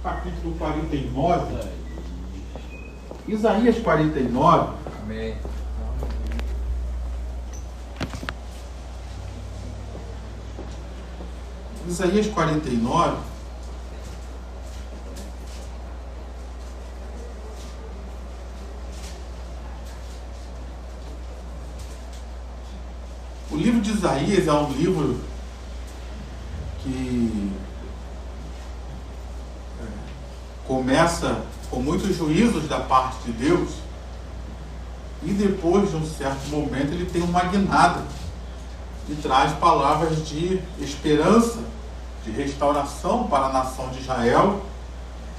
capítulo 49. Isaías 49. Amém. Isaías 49. O livro de Isaías é um livro que começa com muitos juízos da parte de Deus e depois de um certo momento ele tem uma guinada e traz palavras de esperança, de restauração para a nação de Israel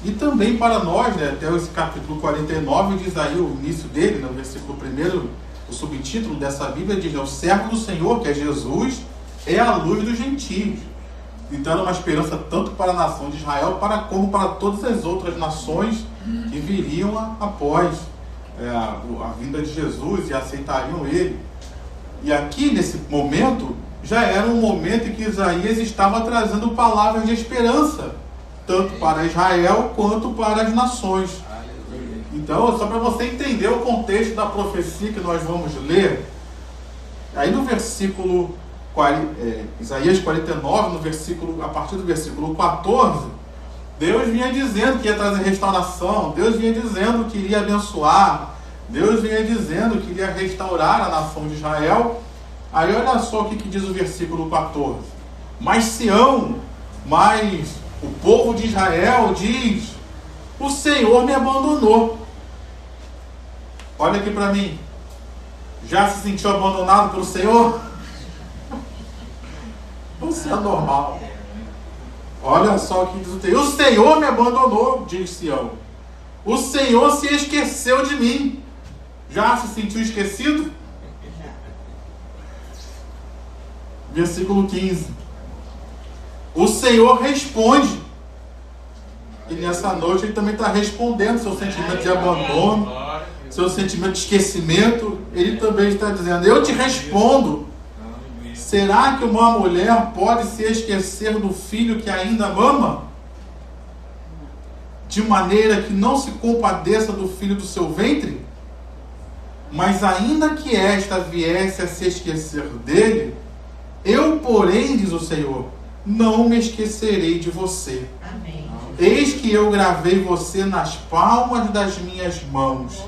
e também para nós, né? Até esse capítulo 49 diz aí o início dele, no versículo 1, o subtítulo dessa Bíblia diz: o servo do Senhor, que é Jesus, é a luz dos gentios. Então era uma esperança tanto para a nação de Israel como para todas as outras nações que viriam após a vinda de Jesus e aceitariam ele. E aqui nesse momento já era um momento em que Isaías estava trazendo palavras de esperança tanto para Israel quanto para as nações. Então, só para você entender o contexto da profecia que nós vamos ler, aí no versículo Isaías 49, a partir do versículo 14, Deus vinha dizendo que ia trazer restauração, Deus vinha dizendo que iria abençoar, Deus vinha dizendo que iria restaurar a nação de Israel. Aí olha só o que diz o versículo 14: mas Sião, mas o povo de Israel diz: o Senhor me abandonou. Olha aqui para mim. Já se sentiu abandonado pelo Senhor? Isso é normal. Olha só o que diz o texto: o Senhor me abandonou, diz Sião. O Senhor se esqueceu de mim. Já se sentiu esquecido? Versículo 15. O Senhor responde. E nessa noite ele também está respondendo seu sentimento de abandono, seu sentimento de esquecimento. Ele também está dizendo: eu te respondo. Será que uma mulher pode se esquecer do filho que ainda mama? De maneira que não se compadeça do filho do seu ventre? Mas ainda que esta viesse a se esquecer dele, eu, porém, diz o Senhor, não me esquecerei de você. Amém. Eis que eu gravei você nas palmas das minhas mãos.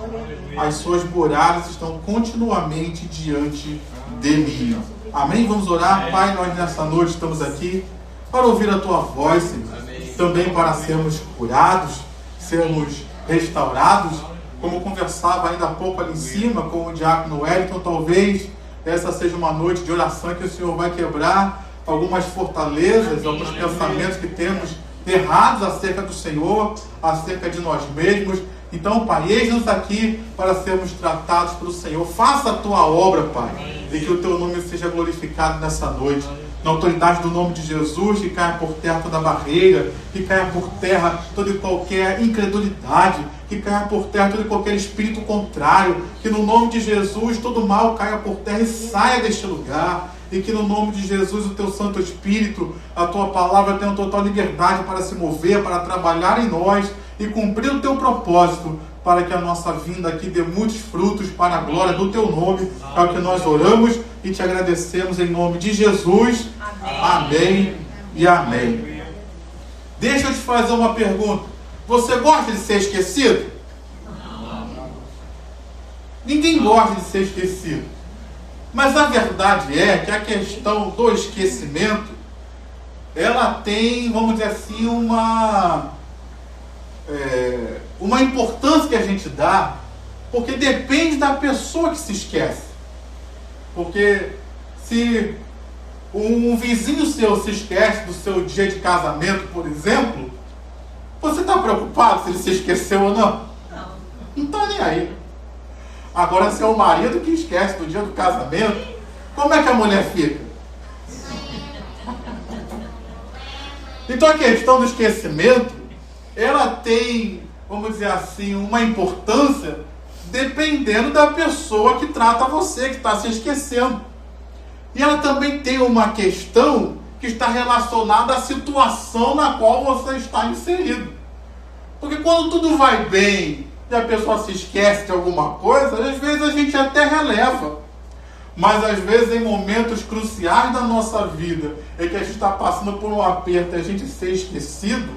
As suas moradas estão continuamente diante de mim. Amém? Vamos orar. Pai, nós nessa noite estamos aqui para ouvir a Tua voz, Senhor. Também para sermos curados, sermos restaurados. Como conversava ainda há pouco ali em cima com o diácono Wellington, talvez essa seja uma noite de oração que o Senhor vai quebrar algumas fortalezas, alguns pensamentos que temos errados acerca do Senhor, acerca de nós mesmos. Então, Pai, eis-nos aqui para sermos tratados pelo Senhor. Faça a Tua obra, Pai, e que o Teu nome seja glorificado nessa noite. Na autoridade do nome de Jesus, que caia por terra toda barreira, que caia por terra toda e qualquer incredulidade, que caia por terra todo e qualquer espírito contrário, que no nome de Jesus todo mal caia por terra e saia deste lugar, e que no nome de Jesus o Teu Santo Espírito, a Tua palavra tenha total liberdade para se mover, para trabalhar em nós e cumprir o Teu propósito, para que a nossa vinda aqui dê muitos frutos para a glória do Teu nome. É o que nós oramos e Te agradecemos em nome de Jesus. Amém, amém e amém. Deixa eu te fazer uma pergunta. Você gosta de ser esquecido? Ninguém gosta de ser esquecido. Mas a verdade é que a questão do esquecimento, ela tem, vamos dizer assim, uma importância que a gente dá, porque depende da pessoa que se esquece. Porque se um vizinho seu se esquece do seu dia de casamento, por exemplo, você está preocupado se ele se esqueceu ou não? Não está nem aí. Agora, se é o marido que esquece do dia do casamento, como é que a mulher fica? Então a questão do esquecimento, ela tem, vamos dizer assim, uma importância dependendo da pessoa que trata você, que está se esquecendo. E ela também tem uma questão que está relacionada à situação na qual você está inserido. Porque quando tudo vai bem e a pessoa se esquece de alguma coisa, às vezes a gente até releva. Mas às vezes em momentos cruciais da nossa vida, em que a gente está passando por um aperto e a gente ser esquecido.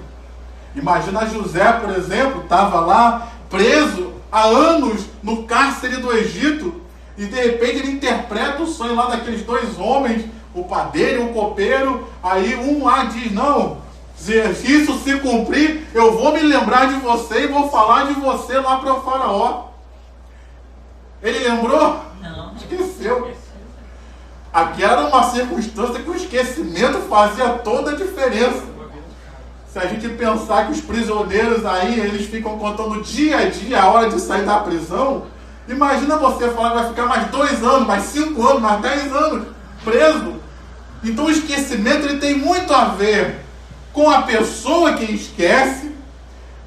Imagina José, por exemplo, estava lá preso há anos no cárcere do Egito, e de repente ele interpreta o sonho lá daqueles dois homens, o padeiro e o copeiro. Aí um lá diz: não, se isso se cumprir, eu vou me lembrar de você e vou falar de você lá para o faraó. Ele lembrou? Não. Esqueceu. Aqui era uma circunstância que o esquecimento fazia toda a diferença. Se a gente pensar que os prisioneiros aí, eles ficam contando dia a dia a hora de sair da prisão, imagina você falar que vai ficar mais 2 anos, mais 5 anos, mais 10 anos preso. Então o esquecimento ele tem muito a ver com a pessoa que esquece,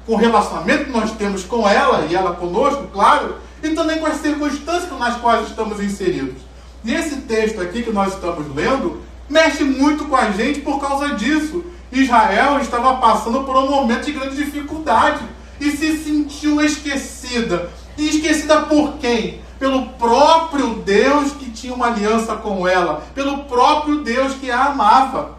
com o relacionamento que nós temos com ela e ela conosco, claro, e também com as circunstâncias nas quais estamos inseridos. E esse texto aqui que nós estamos lendo mexe muito com a gente por causa disso. Israel estava passando por um momento de grande dificuldade e se sentiu esquecida. E esquecida por quem? Pelo próprio Deus que tinha uma aliança com ela, pelo próprio Deus que a amava.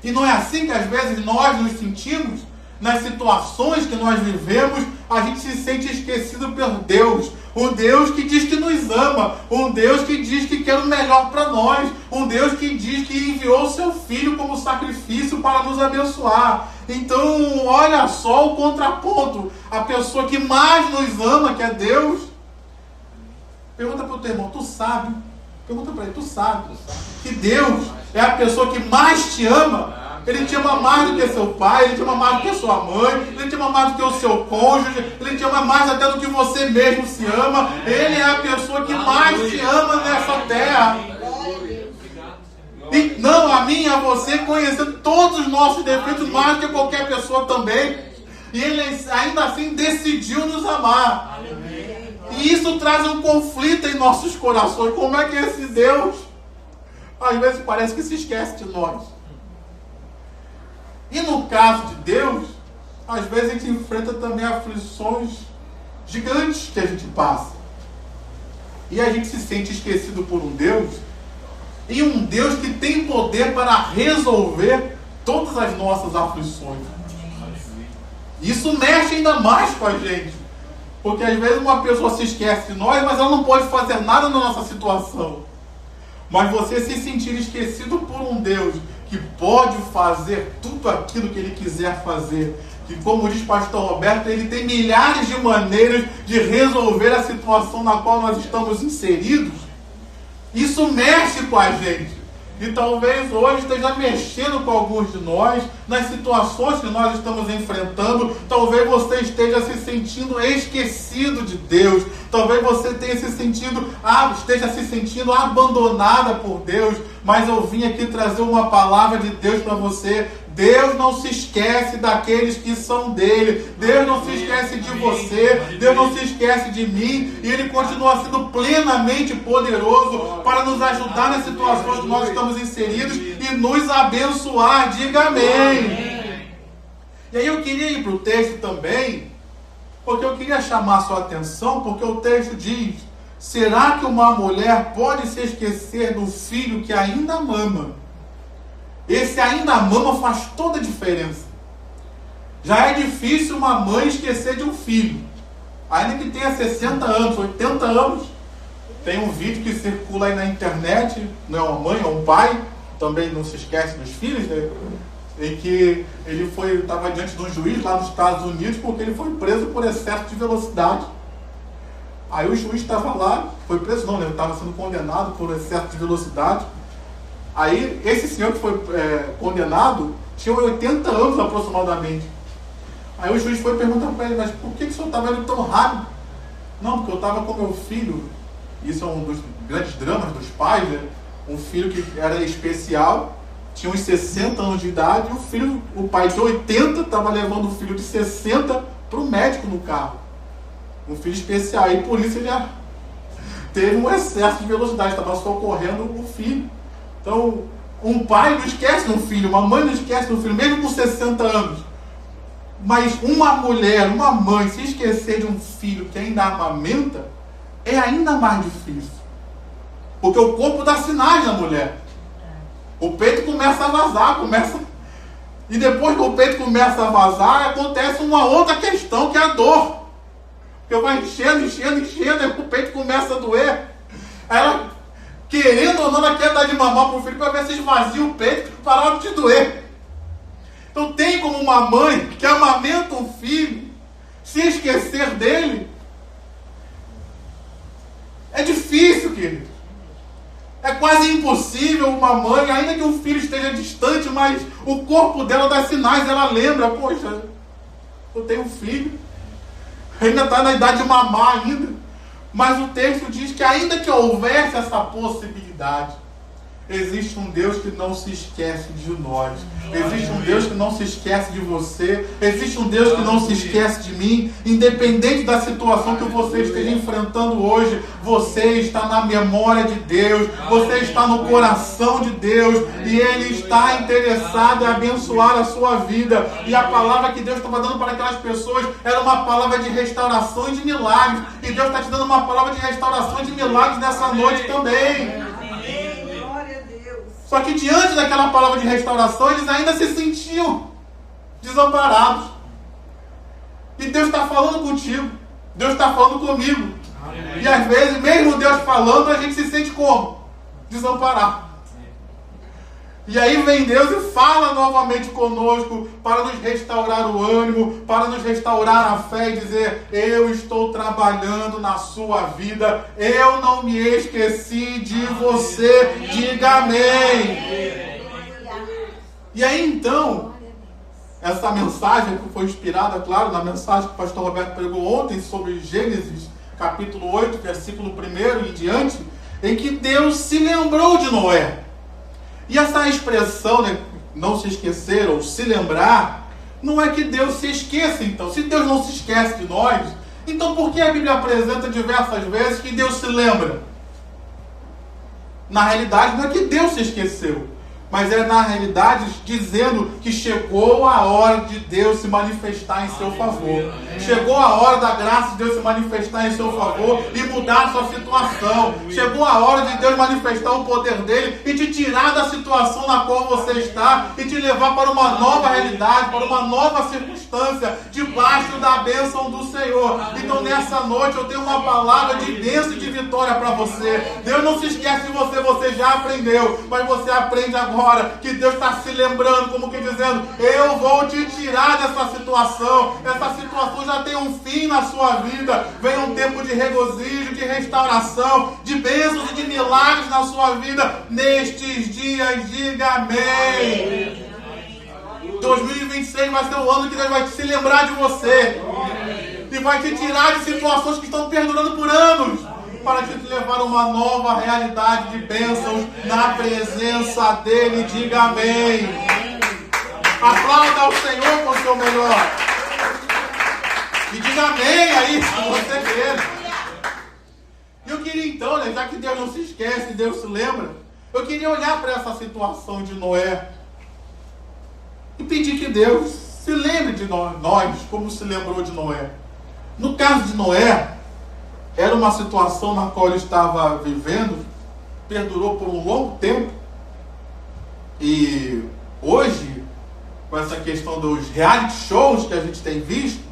E não é assim que às vezes nós nos sentimos? Nas situações que nós vivemos, a gente se sente esquecido por Deus. Um Deus que diz que nos ama, um Deus que diz que quer o melhor para nós, um Deus que diz que enviou o seu Filho como sacrifício para nos abençoar. Então, olha só o contraponto. A pessoa que mais nos ama, que é Deus. Pergunta para o teu irmão: tu sabe? Pergunta para ele: tu sabe que Deus é a pessoa que mais te ama? Ele te ama mais do que seu pai, ele te ama mais do que sua mãe, ele te ama mais do que o seu cônjuge, ele te ama mais até do que você mesmo se ama. Ele é a pessoa que mais te ama nessa terra. E não a mim, a você, conhecendo todos os nossos defeitos mais do que qualquer pessoa também. E ele ainda assim decidiu nos amar. E isso traz um conflito em nossos corações. Como é que esse Deus, às vezes, parece que se esquece de nós? E no caso de Deus, às vezes a gente enfrenta também aflições gigantes que a gente passa. E a gente se sente esquecido por um Deus, e um Deus que tem poder para resolver todas as nossas aflições. Isso mexe ainda mais com a gente. Porque às vezes uma pessoa se esquece de nós, mas ela não pode fazer nada na nossa situação. Mas você se sentir esquecido por um Deus que pode fazer tudo aquilo que Ele quiser fazer, que, como diz pastor Roberto, Ele tem milhares de maneiras de resolver a situação na qual nós estamos inseridos, isso mexe com a gente. E talvez hoje esteja mexendo com alguns de nós, nas situações que nós estamos enfrentando. Talvez você esteja se sentindo esquecido de Deus. Talvez você esteja se sentindo abandonada por Deus. Mas eu vim aqui trazer uma palavra de Deus para você. Deus não se esquece daqueles que são dele. Deus não se esquece de você. Deus não se esquece de mim. E Ele continua sendo plenamente poderoso para nos ajudar nas situações que nós estamos inseridos e nos abençoar. Diga amém. E aí eu queria ir para o texto também, porque eu queria chamar a sua atenção, porque o texto diz: será que uma mulher pode se esquecer do filho que ainda mama? Esse ainda mama faz toda a diferença. Já é difícil uma mãe esquecer de um filho, ainda que tenha 60 anos, 80 anos. Tem um vídeo que circula aí na internet, não é uma mãe, é um pai, também não se esquece dos filhos, né? Em que ele estava diante de um juiz lá nos Estados Unidos porque ele foi preso por excesso de velocidade. Aí o juiz estava lá, foi preso não, né? Ele estava sendo condenado por excesso de velocidade. Aí esse senhor que foi condenado tinha 80 anos aproximadamente. Aí o juiz foi perguntar para ele: mas por que o senhor estava indo tão rápido? Não, porque eu estava com meu filho. Isso é um dos grandes dramas dos pais, né? Um filho que era especial, tinha uns 60 anos de idade, e o pai de 80 estava levando o filho de 60 para o médico no carro. Um filho especial, e por isso ele teve um excesso de velocidade, estava socorrendo o filho. Então, um pai não esquece de um filho, uma mãe não esquece de um filho, mesmo com 60 anos. Mas uma mulher, uma mãe, se esquecer de um filho que ainda amamenta, é ainda mais difícil. Porque o corpo dá sinais na mulher. O peito começa a vazar, E depois que o peito começa a vazar, acontece uma outra questão, que é a dor. Porque vai enchendo, e o peito começa a doer. Ela, querendo ou não, ela quer dar de mamar para o filho para ver se esvazia o peito para parar de doer. Então tem como uma mãe que amamenta um filho, se esquecer dele. É difícil, querido. É quase impossível uma mãe, ainda que o filho esteja distante, mas o corpo dela dá sinais, ela lembra, poxa, eu tenho um filho, ainda está na idade de mamar ainda. Mas o texto diz que ainda que houvesse essa possibilidade, existe um Deus que não se esquece de nós. Existe um Deus que não se esquece de você. Existe um Deus que não se esquece de mim. Independente da situação que você esteja enfrentando hoje, você está na memória de Deus. Você está no coração de Deus. E Ele está interessado em abençoar a sua vida. E a palavra que Deus estava dando para aquelas pessoas era uma palavra de restauração e de milagres. E Deus está te dando uma palavra de restauração e de milagres nessa noite também. Só que diante daquela palavra de restauração, eles ainda se sentiam desamparados. E Deus está falando contigo. Deus está falando comigo. Amém. E às vezes, mesmo Deus falando, a gente se sente como? Desamparado. E aí vem Deus e fala novamente conosco para nos restaurar o ânimo, para nos restaurar a fé e dizer: eu estou trabalhando na sua vida, eu não me esqueci de você. Diga amém. E aí então, essa mensagem que foi inspirada, claro, na mensagem que o pastor Roberto pregou ontem sobre Gênesis, capítulo 8, versículo 1 em diante, em que Deus se lembrou de Noé. E essa expressão, né, não se esquecer ou se lembrar, não é que Deus se esqueça então. Se Deus não se esquece de nós, então por que a Bíblia apresenta diversas vezes que Deus se lembra? Na realidade, não é que Deus se esqueceu, mas é na realidade dizendo que chegou a hora de Deus se manifestar em seu favor. Chegou a hora da graça de Deus se manifestar em seu favor e mudar a sua situação. Chegou a hora de Deus manifestar o poder dele e te tirar da situação na qual você está e te levar para uma nova realidade, para uma nova circunstância, debaixo da bênção do Senhor. Então nessa noite eu tenho uma palavra de bênção e de vitória para você. Deus não se esquece de você, você já aprendeu, mas você aprende agora que Deus está se lembrando, como que dizendo: eu vou te tirar dessa situação. Essa situação já tem um fim na sua vida. Vem um tempo de regozijo, de restauração, de bênçãos e de milagres na sua vida nestes dias. Diga amém. 2026 vai ser o ano que Deus vai se lembrar de você e vai te tirar de situações que estão perdurando por anos, para te levar a uma nova realidade de bênçãos na presença dele. Diga amém. Aplauda ao Senhor com o seu melhor. E diga amém aí, se você quer. E eu queria então, né, já que Deus não se esquece, Deus se lembra, eu queria olhar para essa situação de Noé e pedir que Deus se lembre de nós, como se lembrou de Noé. No caso de Noé, era uma situação na qual ele estava vivendo, perdurou por um longo tempo. E hoje, com essa questão dos reality shows que a gente tem visto,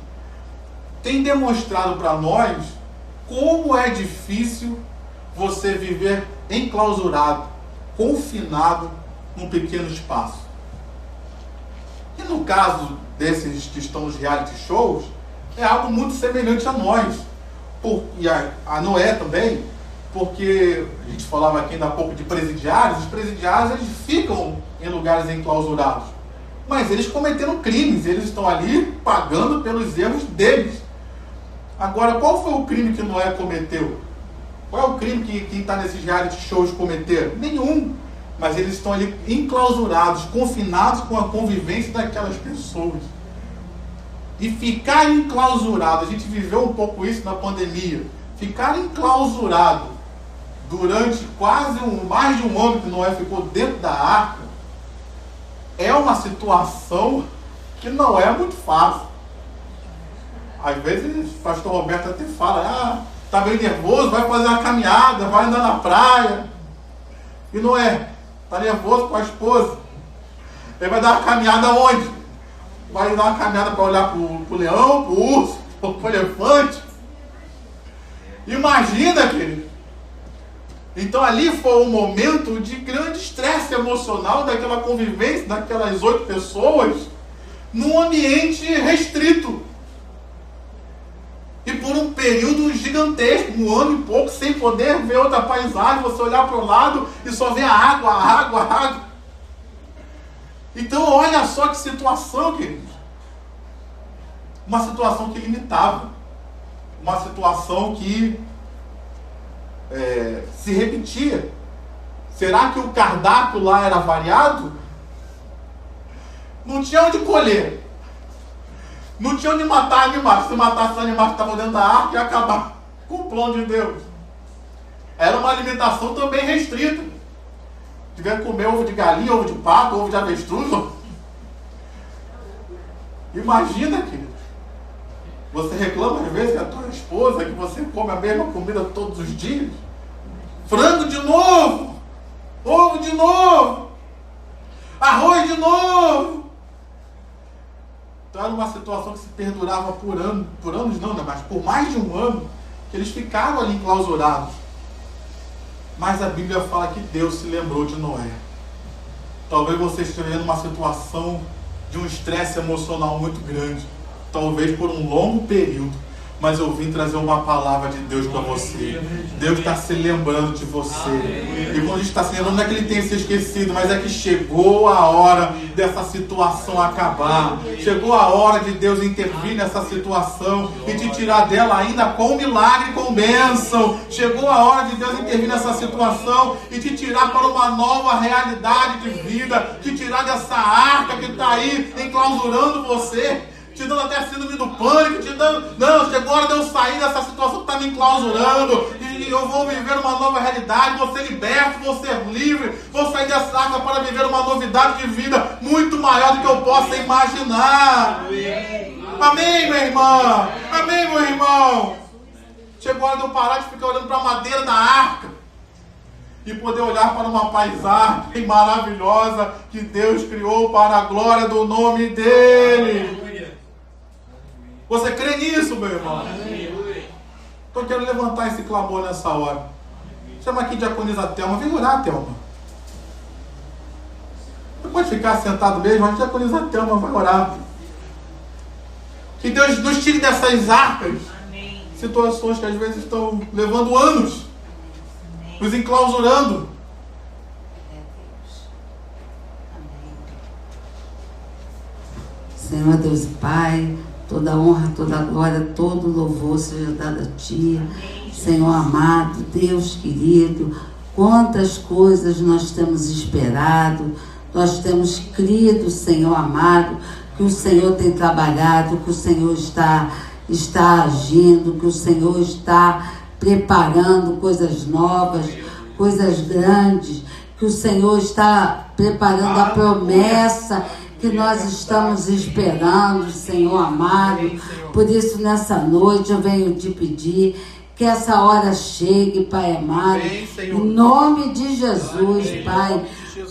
tem demonstrado para nós como é difícil você viver enclausurado, confinado num pequeno espaço. E no caso desses que estão nos reality shows, é algo muito semelhante a nós. E a Noé também, porque a gente falava aqui ainda há pouco de presidiários. Os presidiários, eles ficam em lugares enclausurados, mas eles cometeram crimes, eles estão ali pagando pelos erros deles. Agora, qual foi o crime que Noé cometeu? Qual é o crime que quem está nesses reality shows cometeram? Nenhum. Mas eles estão ali enclausurados, confinados com a convivência daquelas pessoas. E ficar enclausurado, a gente viveu um pouco isso na pandemia, ficar enclausurado durante quase mais de um ano que Noé ficou dentro da arca, é uma situação que não é muito fácil. Às vezes o pastor Roberto até fala, tá bem nervoso, vai fazer uma caminhada, vai andar na praia. E não é, tá nervoso com a esposa. Ele vai dar uma caminhada onde? Vai dar uma caminhada para olhar pro leão, pro urso, pro elefante. Imagina, querido. Então ali foi um momento de grande estresse emocional daquela convivência, daquelas 8 pessoas, num ambiente restrito. E por um período gigantesco, 1 ano e pouco, sem poder ver outra paisagem, você olhar para o lado e só ver a água, a água, a água. Então olha só que situação, queridos. Uma situação que limitava. Uma situação que se repetia. Será que o cardápio lá era variado? Não tinha onde colher. Não tinha onde matar animais. Se matasse os animais que estavam dentro da arca, ia acabar com o plano de Deus. Era uma alimentação também restrita. Tiver que comer ovo de galinha, ovo de pato, ovo de avestruz. Imagina, querido. Você reclama às vezes com a tua esposa que você come a mesma comida todos os dias. Frango de novo. Ovo de novo. Arroz de novo. Então era uma situação que se perdurava por anos não, mas por mais de 1 ano, que eles ficaram ali enclausurados. Mas a Bíblia fala que Deus se lembrou de Noé. Talvez você esteja numa situação de um estresse emocional muito grande, talvez por um longo período, mas eu vim trazer uma palavra de Deus para você. Deus está se lembrando de você. E quando a gente está se lembrando, não é que ele tenha se esquecido, mas é que chegou a hora dessa situação acabar. Chegou a hora de Deus intervir nessa situação e te tirar dela ainda com milagre, com bênção. Chegou a hora de Deus intervir nessa situação e te tirar para uma nova realidade de vida. Te tirar dessa arca que está aí enclausurando você, te dando até síndrome do pânico, te dando, não, chegou a hora de eu sair dessa situação que está me enclausurando, e eu vou viver uma nova realidade, vou ser liberto, vou ser livre, vou sair dessa água para viver uma novidade de vida muito maior do que eu possa imaginar. Amém, minha irmã? Amém, meu irmão? Chegou a hora de eu parar de ficar olhando para a madeira da arca e poder olhar para uma paisagem maravilhosa que Deus criou para a glória do nome dEle. Você crê nisso, meu irmão? Então eu quero levantar esse clamor nessa hora. Chama aqui diaconisa Thelma. Vem orar, Thelma. Você pode ficar sentado mesmo, mas diaconisa Thelma vai orar. Que Deus nos tire dessas arcas. Situações que às vezes estão levando anos, nos enclausurando. Senhor Deus e Pai, toda honra, toda glória, todo louvor seja dado a Ti. Senhor amado, Deus querido, quantas coisas nós temos esperado, nós temos crido, Senhor amado, que o Senhor tem trabalhado, que o Senhor está agindo, que o Senhor está preparando coisas novas, coisas grandes, que o Senhor está preparando a promessa que nós estamos esperando, Senhor amado. Por isso, nessa noite, eu venho te pedir que essa hora chegue, Pai amado, em nome de Jesus, Pai.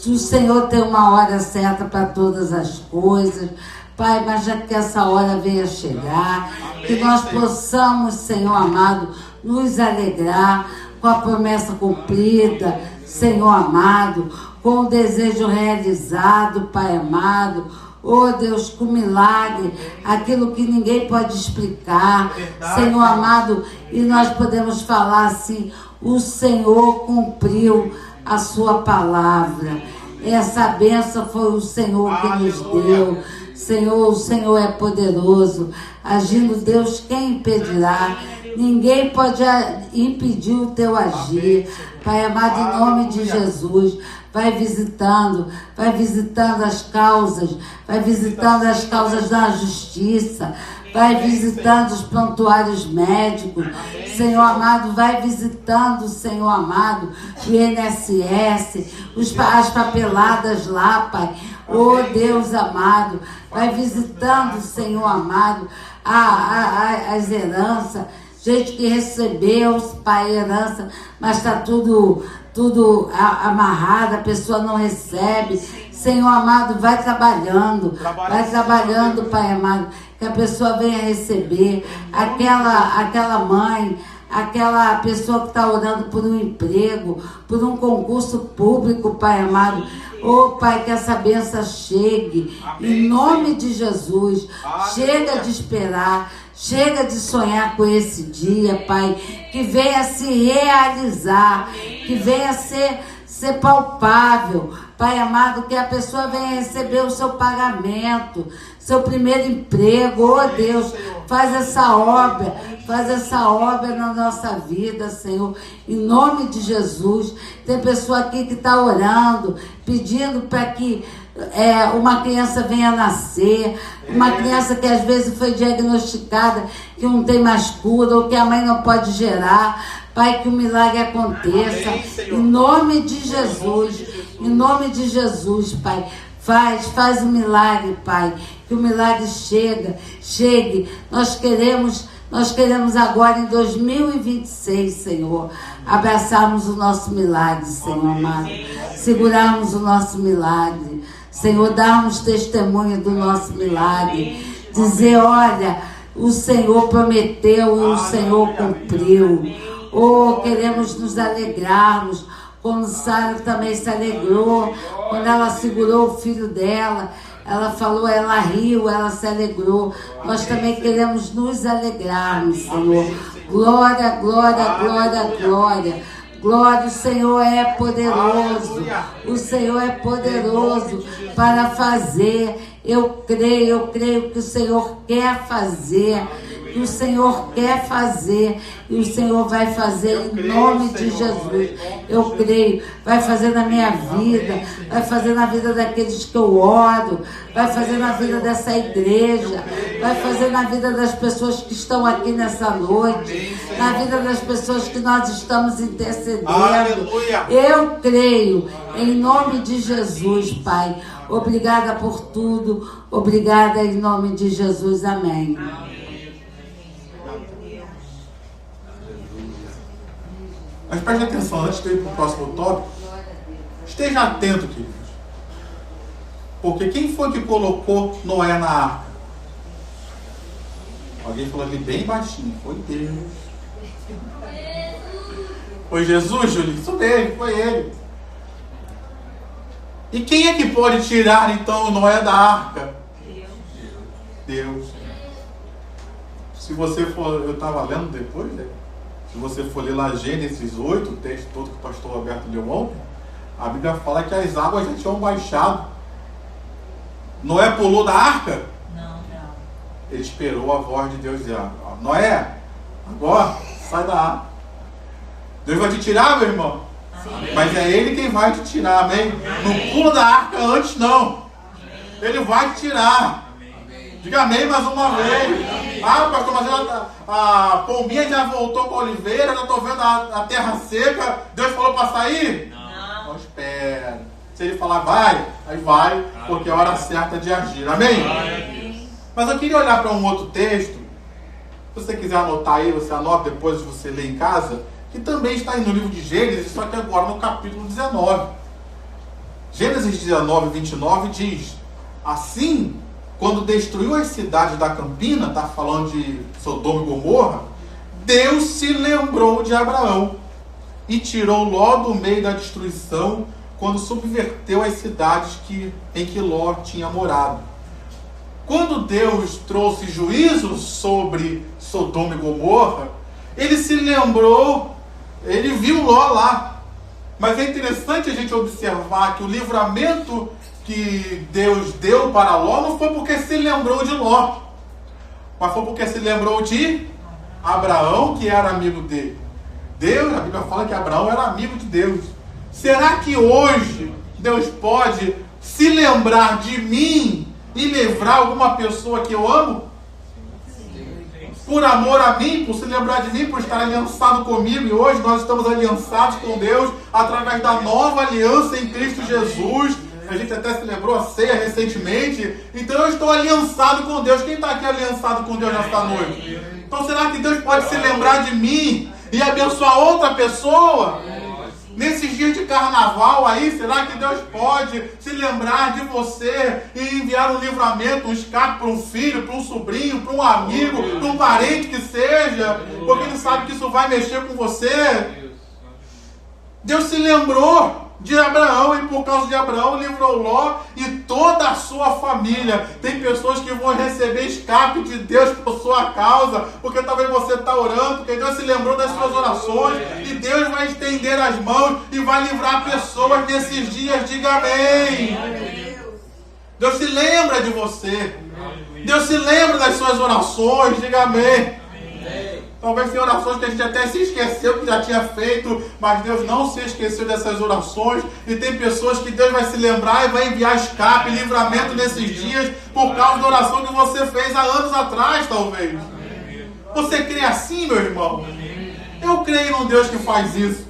O Senhor tem uma hora certa para todas as coisas, Pai, mas já que essa hora venha chegar, que nós possamos, Senhor amado, nos alegrar com a promessa cumprida, Senhor amado, com o desejo realizado, Pai amado. Oh Deus, com milagre, aquilo que ninguém pode explicar, Senhor amado, e nós podemos falar assim: o Senhor cumpriu a sua palavra. Essa bênção foi o Senhor que nos deu. Senhor, o Senhor é poderoso. Agindo Deus, quem impedirá? Ninguém pode impedir o teu agir. Pai amado, em nome de Jesus, vai visitando as causas, vai visitando as causas da justiça, vai visitando os prontuários médicos, Senhor amado, vai visitando, Senhor amado, o INSS, as papeladas lá, Pai. Oh Deus amado, vai visitando, Senhor amado, as heranças. Gente que recebeu, Pai, herança, mas está tudo amarrado, a pessoa não recebe. Senhor amado, vai trabalhando, Pai amado, que a pessoa venha receber. Aquela mãe, aquela pessoa que está orando por um emprego, por um concurso público, Pai amado. Pai, que essa bênção chegue. Amém, em nome Senhor. De Jesus. Chega de esperar. Chega de sonhar com esse dia, Pai. Que venha se realizar. Que venha ser palpável. Pai amado, que a pessoa venha receber o seu pagamento, seu primeiro emprego. Deus, faz essa obra na nossa vida, Senhor, em nome de Jesus. Tem pessoa aqui que está orando, pedindo para que uma criança venha nascer, uma criança que às vezes foi diagnosticada que não tem mais cura, ou que a mãe não pode gerar. Pai, que o milagre aconteça. Amém, em nome de Jesus. Em nome de Jesus, Pai. Faz o milagre, Pai. Que o milagre chegue. Nós queremos agora em 2026, Senhor, abraçarmos o nosso milagre, Senhor amado. Segurarmos o nosso milagre. Senhor, darmos testemunho do nosso milagre. Dizer, olha, o Senhor prometeu e o Senhor cumpriu. Queremos nos alegrarmos, como Sara também se alegrou, quando ela segurou o filho dela, ela falou, ela riu, ela se alegrou. Nós também queremos nos alegrarmos, Senhor. Glória, glória, glória, glória. Glória, o Senhor é poderoso. O Senhor é poderoso para fazer. Eu creio que o Senhor quer fazer. Que o Senhor quer fazer e o Senhor vai fazer em nome de Jesus. Eu creio, vai fazer na minha vida, vai fazer na vida daqueles que eu oro, vai fazer na vida dessa igreja, vai fazer na vida das pessoas que estão aqui nessa noite, na vida das pessoas que nós estamos intercedendo. Eu creio, em nome de Jesus, Pai. Obrigada por tudo, obrigada em nome de Jesus. Amém. Mas preste atenção, antes de ir para o próximo tópico, esteja atento, queridos. Porque quem foi que colocou Noé na arca? Alguém falou ali bem baixinho, foi Deus. Foi Jesus, Júlio? Isso mesmo, foi ele. E quem é que pode tirar então Noé da arca? Deus. Se você for, eu estava lendo depois, né? Se você for ler lá Gênesis 8, o texto todo que o pastor Roberto leu ontem, a Bíblia fala que as águas já tinham baixado. Noé pulou da arca? Não. Ele esperou a voz de Deus dizer, Noé, agora sai da arca. Deus vai te tirar, meu irmão? Sim. Mas é Ele quem vai te tirar, amém? Não pula da arca antes, não. Ele vai te tirar. Diga amém mais uma vez. Pastor, mas a pombinha já voltou com a oliveira, já estou vendo a terra seca. Deus falou para sair? Não. Espera. Se ele falar vai, aí vai, porque é a hora certa de agir. Amém? Mas eu queria olhar para um outro texto. Se você quiser anotar aí, você anota depois de você ler em casa, que também está aí no livro de Gênesis, só que agora no capítulo 19. Gênesis 19, 29 diz: assim, quando destruiu as cidades da Campina, está falando de Sodoma e Gomorra, Deus se lembrou de Abraão e tirou Ló do meio da destruição, quando subverteu as cidades em que Ló tinha morado. Quando Deus trouxe juízo sobre Sodoma e Gomorra, ele se lembrou, ele viu Ló lá. Mas é interessante a gente observar que o livramento que Deus deu para Ló não foi porque se lembrou de Ló, mas foi porque se lembrou de Abraão, que era amigo dele. Deus, a Bíblia fala que Abraão era amigo de Deus. Será que hoje Deus pode se lembrar de mim e livrar alguma pessoa que eu amo? Por amor a mim, por se lembrar de mim, por estar aliançado comigo. E hoje nós estamos aliançados com Deus através da nova aliança em Cristo Jesus. A gente até celebrou a ceia recentemente. Então eu estou aliançado com Deus. Quem está aqui aliançado com Deus nesta noite? Então será que Deus pode se lembrar de mim e abençoar outra pessoa? Nesses dias de carnaval aí, será que Deus pode se lembrar de você e enviar um livramento, um escape para um filho, para um sobrinho, para um amigo, para um parente que seja? Porque Ele sabe que isso vai mexer com você. Deus se lembrou de Abraão e por causa de Abraão livrou Ló e toda a sua família. Tem pessoas que vão receber escape de Deus por sua causa, porque talvez você está orando, porque Deus se lembrou das suas orações e Deus vai estender as mãos e vai livrar pessoas nesses dias. Diga amém. Deus se lembra de você. Deus se lembra das suas orações. Diga amém. Talvez tenha orações que a gente até se esqueceu que já tinha feito, mas Deus não se esqueceu dessas orações. E tem pessoas que Deus vai se lembrar e vai enviar escape, livramento nesses dias, por causa da oração que você fez há anos atrás, talvez. Você crê assim, meu irmão? Eu creio num Deus que faz isso.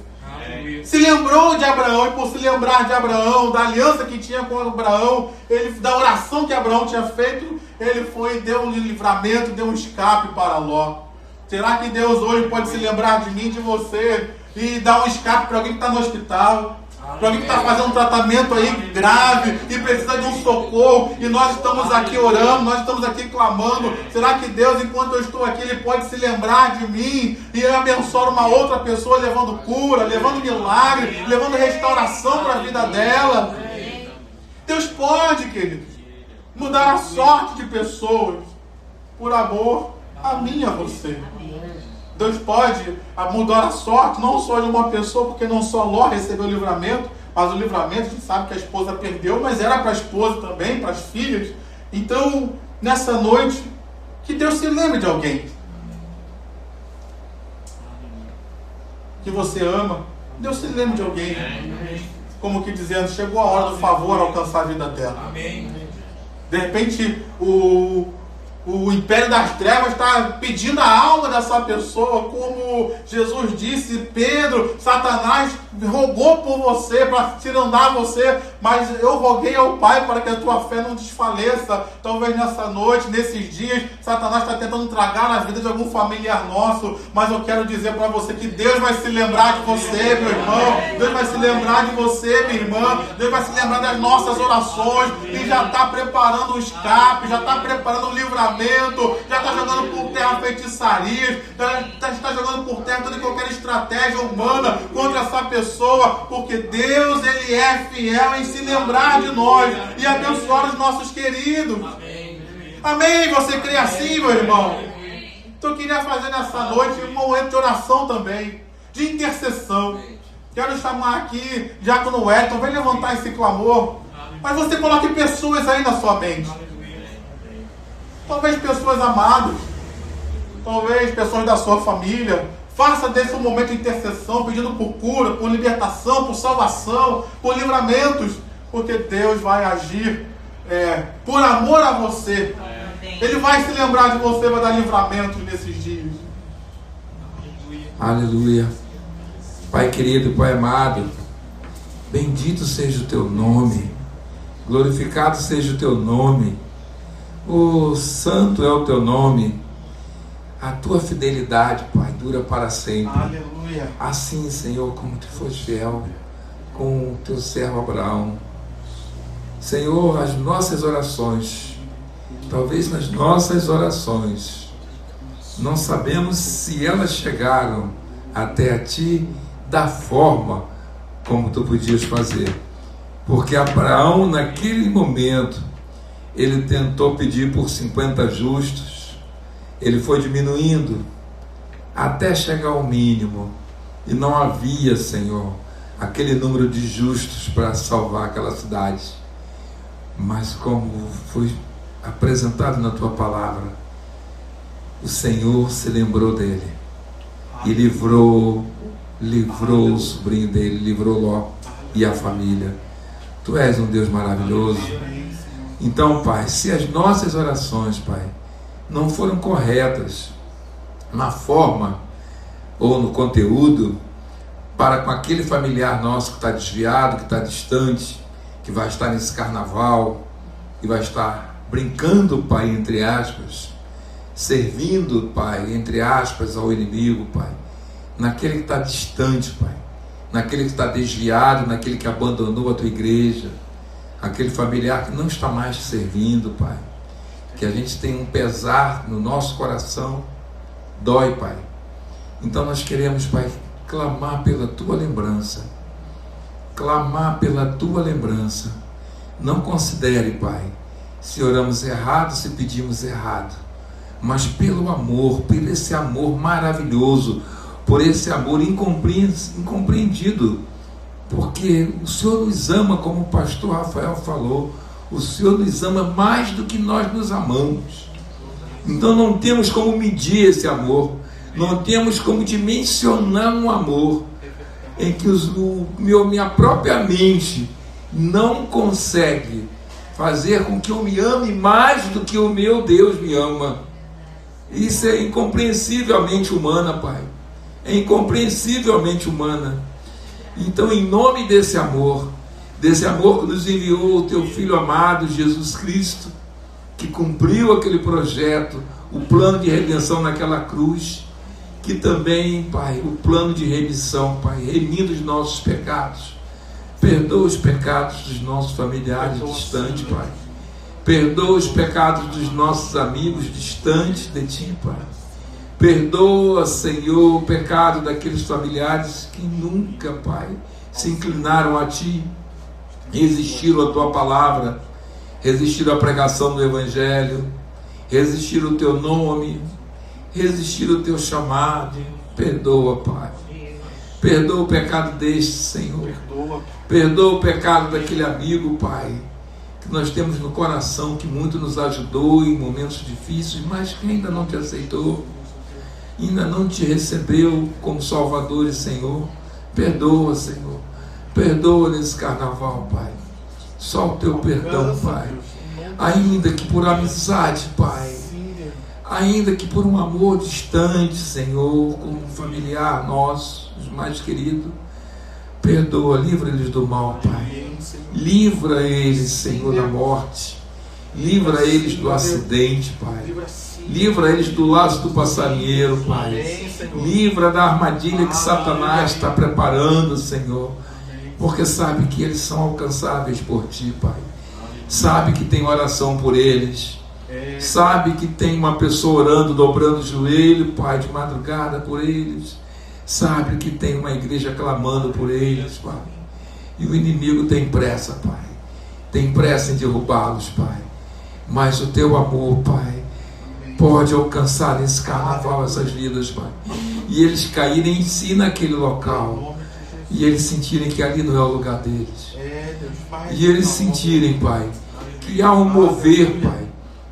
Se lembrou de Abraão, e por se lembrar de Abraão, da aliança que tinha com Abraão, da oração que Abraão tinha feito, ele foi e deu um livramento, deu um escape para Ló. Será que Deus hoje pode se lembrar de mim, de você, e dar um escape para alguém que está no hospital, para alguém que está fazendo um tratamento aí grave e precisa de um socorro, e nós estamos aqui orando, nós estamos aqui clamando? Será que Deus, enquanto eu estou aqui, Ele pode se lembrar de mim e abençoar uma outra pessoa, levando cura, levando milagre, levando restauração para a vida dela? Deus pode, queridos, mudar a sorte de pessoas por amor a mim e a você. Deus pode mudar a sorte não só de uma pessoa, porque não só Ló recebeu o livramento, mas o livramento a gente sabe que a esposa perdeu, mas era para a esposa também, para as filhas. Então, nessa noite, que Deus se lembre de alguém que você ama. Deus se lembre de alguém. Como que dizendo, chegou a hora do favor alcançar a vida dela. De repente, o império das trevas está pedindo a alma dessa pessoa, como Jesus disse, Pedro, Satanás rogou por você, para tirandar você, mas eu roguei ao Pai para que a tua fé não desfaleça. Talvez nessa noite, nesses dias, Satanás está tentando tragar a vida de algum familiar nosso, mas eu quero dizer para você que Deus vai se lembrar de você, meu irmão, Deus vai se lembrar de você, minha irmã, Deus vai se lembrar das nossas orações, e já está preparando o escape, já está preparando o livramento, já está jogando por terra feitiçarias, já está jogando por terra toda e qualquer estratégia humana contra essa pessoa, porque Deus, Ele é fiel em se lembrar de nós e abençoar os nossos queridos. Amém? Você crê assim, meu irmão? Então eu queria fazer nessa noite um momento de oração também, de intercessão. Quero chamar aqui Diácono Wellington, vem levantar esse clamor, mas você coloque pessoas aí na sua mente. Talvez pessoas amadas, talvez pessoas da sua família. Faça desse um momento de intercessão, pedindo por cura, por libertação, por salvação, por livramentos, porque Deus vai agir por amor a você. Ele vai se lembrar de você, vai dar livramento nesses dias. Aleluia. Pai querido, Pai amado, bendito seja o teu nome, glorificado seja o teu nome. O santo é o teu nome. A tua fidelidade, Pai, dura para sempre. Aleluia. Assim, Senhor, como tu foste fiel com o teu servo Abraão. Senhor, as nossas orações, talvez nas nossas orações, não sabemos se elas chegaram até a ti da forma como tu podias fazer. Porque Abraão, naquele momento, ele tentou pedir por 50 justos, ele foi diminuindo até chegar ao mínimo, e não havia, Senhor, aquele número de justos para salvar aquela cidade. Mas como foi apresentado na tua palavra, o Senhor se lembrou dele e livrou o sobrinho dele, livrou Ló e a família. Tu és um Deus maravilhoso. Então, Pai, se as nossas orações, Pai, não foram corretas na forma ou no conteúdo para com aquele familiar nosso que está desviado, que está distante, que vai estar nesse carnaval, que vai estar brincando, Pai, entre aspas, servindo, Pai, entre aspas, ao inimigo, Pai, naquele que está distante, Pai, naquele que está desviado, naquele que abandonou a tua igreja, aquele familiar que não está mais te servindo, Pai, que a gente tem um pesar no nosso coração, dói, Pai. Então nós queremos, Pai, clamar pela tua lembrança, clamar pela tua lembrança. Não considere, Pai, se oramos errado, se pedimos errado, mas pelo amor, por esse amor maravilhoso, por esse amor incompreendido, porque o Senhor nos ama, como o pastor Rafael falou, o Senhor nos ama mais do que nós nos amamos. Então não temos como medir esse amor, não temos como dimensionar um amor em que minha própria mente não consegue fazer com que eu me ame mais do que o meu Deus me ama. Isso é incompreensivelmente humana, Pai. É incompreensivelmente humana. Então, em nome desse amor que nos enviou o teu Filho amado, Jesus Cristo, que cumpriu aquele projeto, o plano de redenção naquela cruz, que também, Pai, o plano de remissão, Pai, remindo os nossos pecados. Perdoa os pecados dos nossos familiares distantes, Pai. Perdoa os pecados dos nossos amigos distantes de Ti, Pai. Perdoa, Senhor, o pecado daqueles familiares que nunca, Pai, se inclinaram a Ti, resistiram à Tua palavra, resistiram à pregação do Evangelho, resistiram ao Teu nome, resistiram ao Teu chamado. Perdoa, Pai. Perdoa o pecado deste, Senhor. Perdoa o pecado daquele amigo, Pai, que nós temos no coração, que muito nos ajudou em momentos difíceis, mas que ainda não Te aceitou, ainda não Te recebeu como Salvador e Senhor. Perdoa, Senhor. Perdoa nesse carnaval, Pai. Só o Teu perdão, Pai. Ainda que por amizade, Pai, ainda que por um amor distante, Senhor, com um familiar nosso, os mais queridos, perdoa, livra eles do mal, Pai. Livra eles, Senhor, da morte. Livra eles do acidente, Pai. Livra eles do laço do passarinheiro, Pai. Livra da armadilha que Satanás está preparando, Senhor, porque sabe que eles são alcançáveis por Ti, Pai. Sabe que tem oração por eles. Sabe que tem uma pessoa orando, dobrando o joelho, Pai, de madrugada por eles. Sabe que tem uma igreja clamando por eles, Pai. E o inimigo tem pressa, Pai. Tem pressa em derrubá-los, Pai. Mas o Teu amor, Pai, pode alcançar nesse carnaval essas vidas, Pai. E eles caírem em si naquele local. E eles sentirem que ali não é o lugar deles. E eles sentirem, Pai, que há um mover, Pai.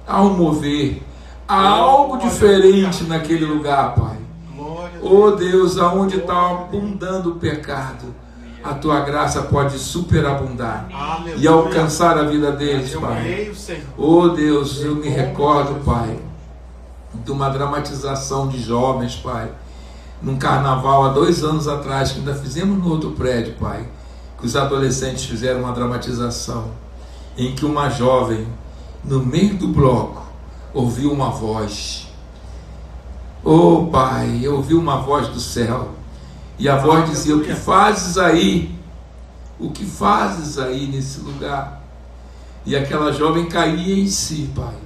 Há um mover. Há algo diferente naquele lugar, Pai. Oh Deus, aonde está abundando o pecado, a Tua graça pode superabundar e alcançar a vida deles, Pai. Oh Deus, eu me recordo, Pai, de uma dramatização de jovens, Pai, num carnaval há 2 anos atrás, que ainda fizemos no outro prédio, Pai, que os adolescentes fizeram uma dramatização, em que uma jovem, no meio do bloco, ouviu uma voz. Oh Pai, eu ouvi uma voz do céu, e a voz dizia: o que fazes aí? O que fazes aí nesse lugar? E aquela jovem caía em si, Pai,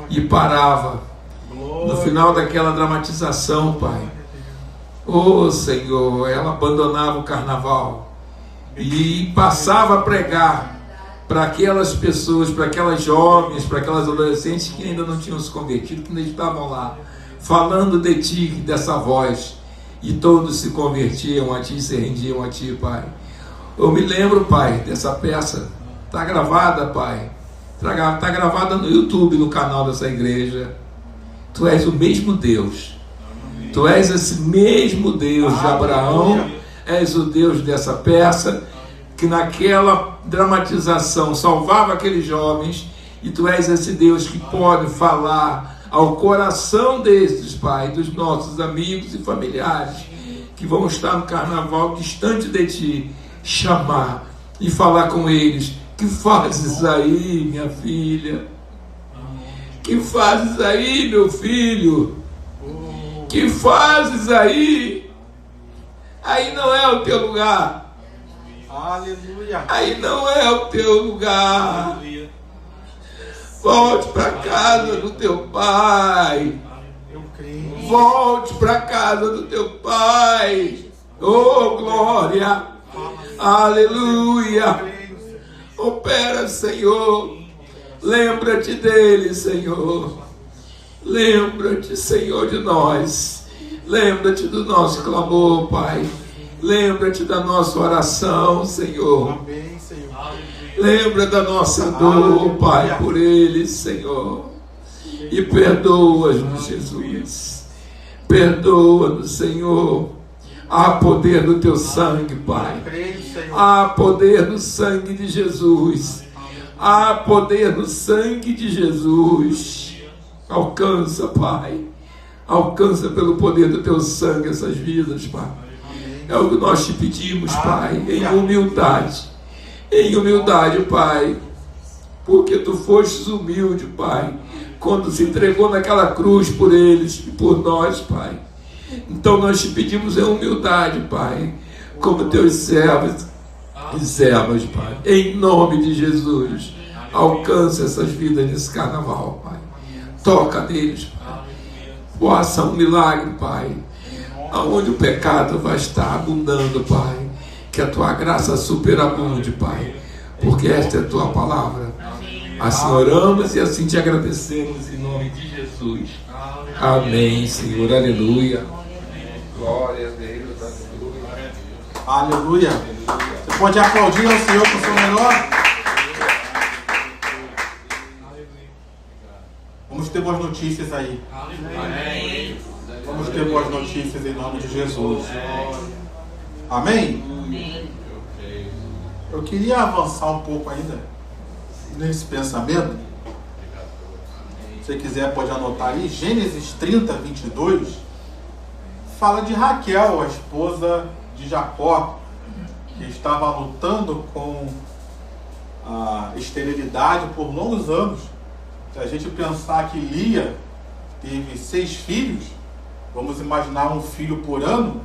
e parava. No final daquela dramatização, Pai, oh Senhor, ela abandonava o carnaval e passava a pregar para aquelas pessoas, para aquelas jovens, para aquelas adolescentes que ainda não tinham se convertido, que ainda estavam lá, falando de Ti, dessa voz, e todos se convertiam a Ti, se rendiam a Ti, Pai. Eu me lembro, Pai, dessa peça, está gravada, Pai, está gravada no YouTube, no canal dessa igreja. Tu és o mesmo Deus, Tu és esse mesmo Deus de Abraão, és o Deus dessa peça, que naquela dramatização salvava aqueles jovens, e Tu és esse Deus que pode falar ao coração desses, Pai, dos nossos amigos e familiares que vão estar no carnaval distante de Ti, chamar e falar com eles Que fazes aí, minha filha? Que fazes aí, meu filho? Que fazes aí? Aí não é o teu lugar. Aleluia. Aí não é o teu lugar. Volte para casa do teu pai. Eu creio. Volte para casa do teu pai. Oh, glória. Aleluia. Opera, Senhor. Lembra-te dele, Senhor. Lembra-te, Senhor, de nós. Lembra-te do nosso clamor, Pai. Lembra-te da nossa oração, Senhor. Amém, Senhor. Lembra da nossa dor, Pai, por eles, Senhor. E perdoa-nos, Jesus. Perdoa-nos, Senhor. Há poder no teu sangue, Pai. Há poder no sangue de Jesus. Há poder no sangue de Jesus. Alcança, Pai. Alcança pelo poder do teu sangue essas vidas, Pai. É o que nós te pedimos, Pai, em humildade. Em humildade, Pai. Porque tu fostes humilde, Pai, quando se entregou naquela cruz por eles e por nós, Pai. Então nós te pedimos em humildade, Pai, como teus servos e servas, Pai. Em nome de Jesus, alcança essas vidas nesse carnaval, Pai. Toca neles, Pai. Faça um milagre, Pai. Aonde o pecado vai estar abundando, Pai. Que a tua graça superabunde, Pai. Porque esta é a tua palavra. Assim oramos e assim te agradecemos em nome de Jesus. Amém, Senhor. Aleluia. Glória a Deus. Aleluia. Você pode aplaudir ao Senhor com o seu melhor? Vamos ter boas notícias aí. Amém. Vamos ter boas notícias em nome de Jesus. Amém? Eu queria avançar um pouco ainda nesse pensamento. Se você quiser pode anotar aí. Gênesis 30, 22 fala de Raquel, a esposa de Jacó, que estava lutando com a esterilidade por longos anos. Se a gente pensar que Lia teve 6 filhos, vamos imaginar um filho por ano.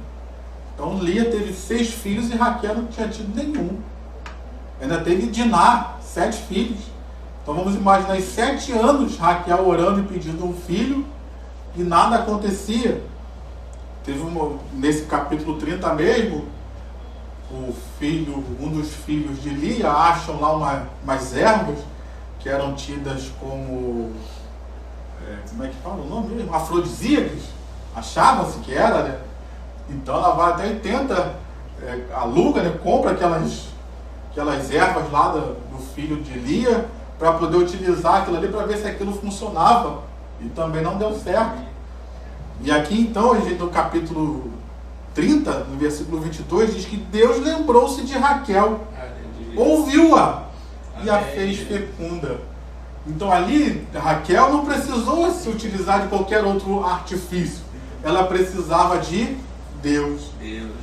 Então Lia teve 6 filhos e Raquel não tinha tido nenhum. Ainda teve Diná, 7 filhos. Então vamos imaginar em 7 anos Raquel orando e pedindo um filho e nada acontecia. Teve nesse capítulo 30 mesmo, um dos filhos de Lia acham lá umas ervas que eram tidas como, como é que fala o nome mesmo? Afrodisíacas. Achava-se que era, né? Então ela vai até e tenta, aluga, né? Compra aquelas ervas lá do filho de Lia para poder utilizar aquilo ali para ver se aquilo funcionava. E também não deu certo. E aqui então, no capítulo 30, no versículo 22, diz que Deus lembrou-se de Raquel, ouviu-a e a fez fecunda. Então ali, Raquel não precisou se utilizar de qualquer outro artifício. Ela precisava de Deus.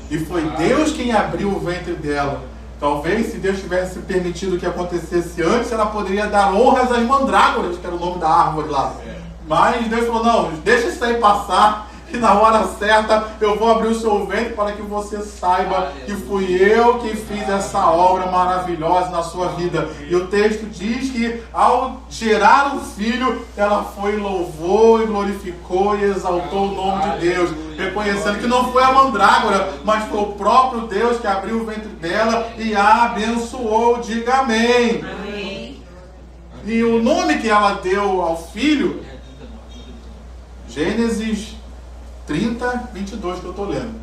E foi Deus quem abriu o ventre dela. Talvez, se Deus tivesse permitido que acontecesse antes, ela poderia dar honras às mandrágoras, que era o nome da árvore lá. Mas Deus falou, não, deixa isso aí passar, que na hora certa eu vou abrir o seu ventre para que você saiba que fui eu que fiz essa obra maravilhosa na sua vida. E o texto diz que ao gerar um filho, ela foi, louvou e glorificou e exaltou o nome de Deus, reconhecendo que não foi a mandrágora, mas foi o próprio Deus que abriu o ventre dela e a abençoou. Diga amém. Amém. E o nome que ela deu ao filho, Gênesis 30, 22 que eu estou lendo.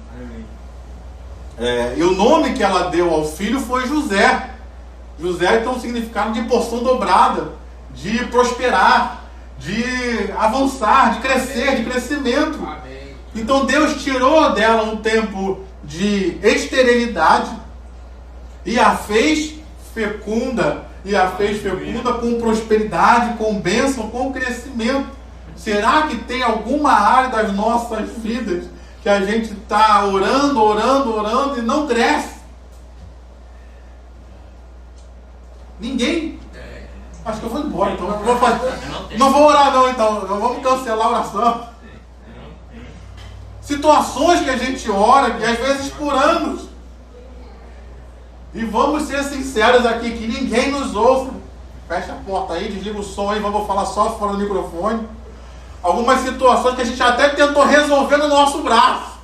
E o nome que ela deu ao filho foi José. José tem um significado de porção dobrada, de prosperar, de avançar, de crescer, de crescimento. Então Deus tirou dela um tempo de esterilidade e a fez fecunda. E a fez fecunda com prosperidade, com bênção, com crescimento. Será que tem alguma área das nossas vidas que a gente está orando e não cresce? Ninguém? Acho que eu vou embora, então. Não vou orar não, então. Vamos cancelar a oração. Situações que a gente ora, que às vezes por anos. E vamos ser sinceros aqui, que ninguém nos ouça. Fecha a porta aí, desliga o som aí, vamos falar só fora do microfone. Algumas situações que a gente até tentou resolver no nosso braço.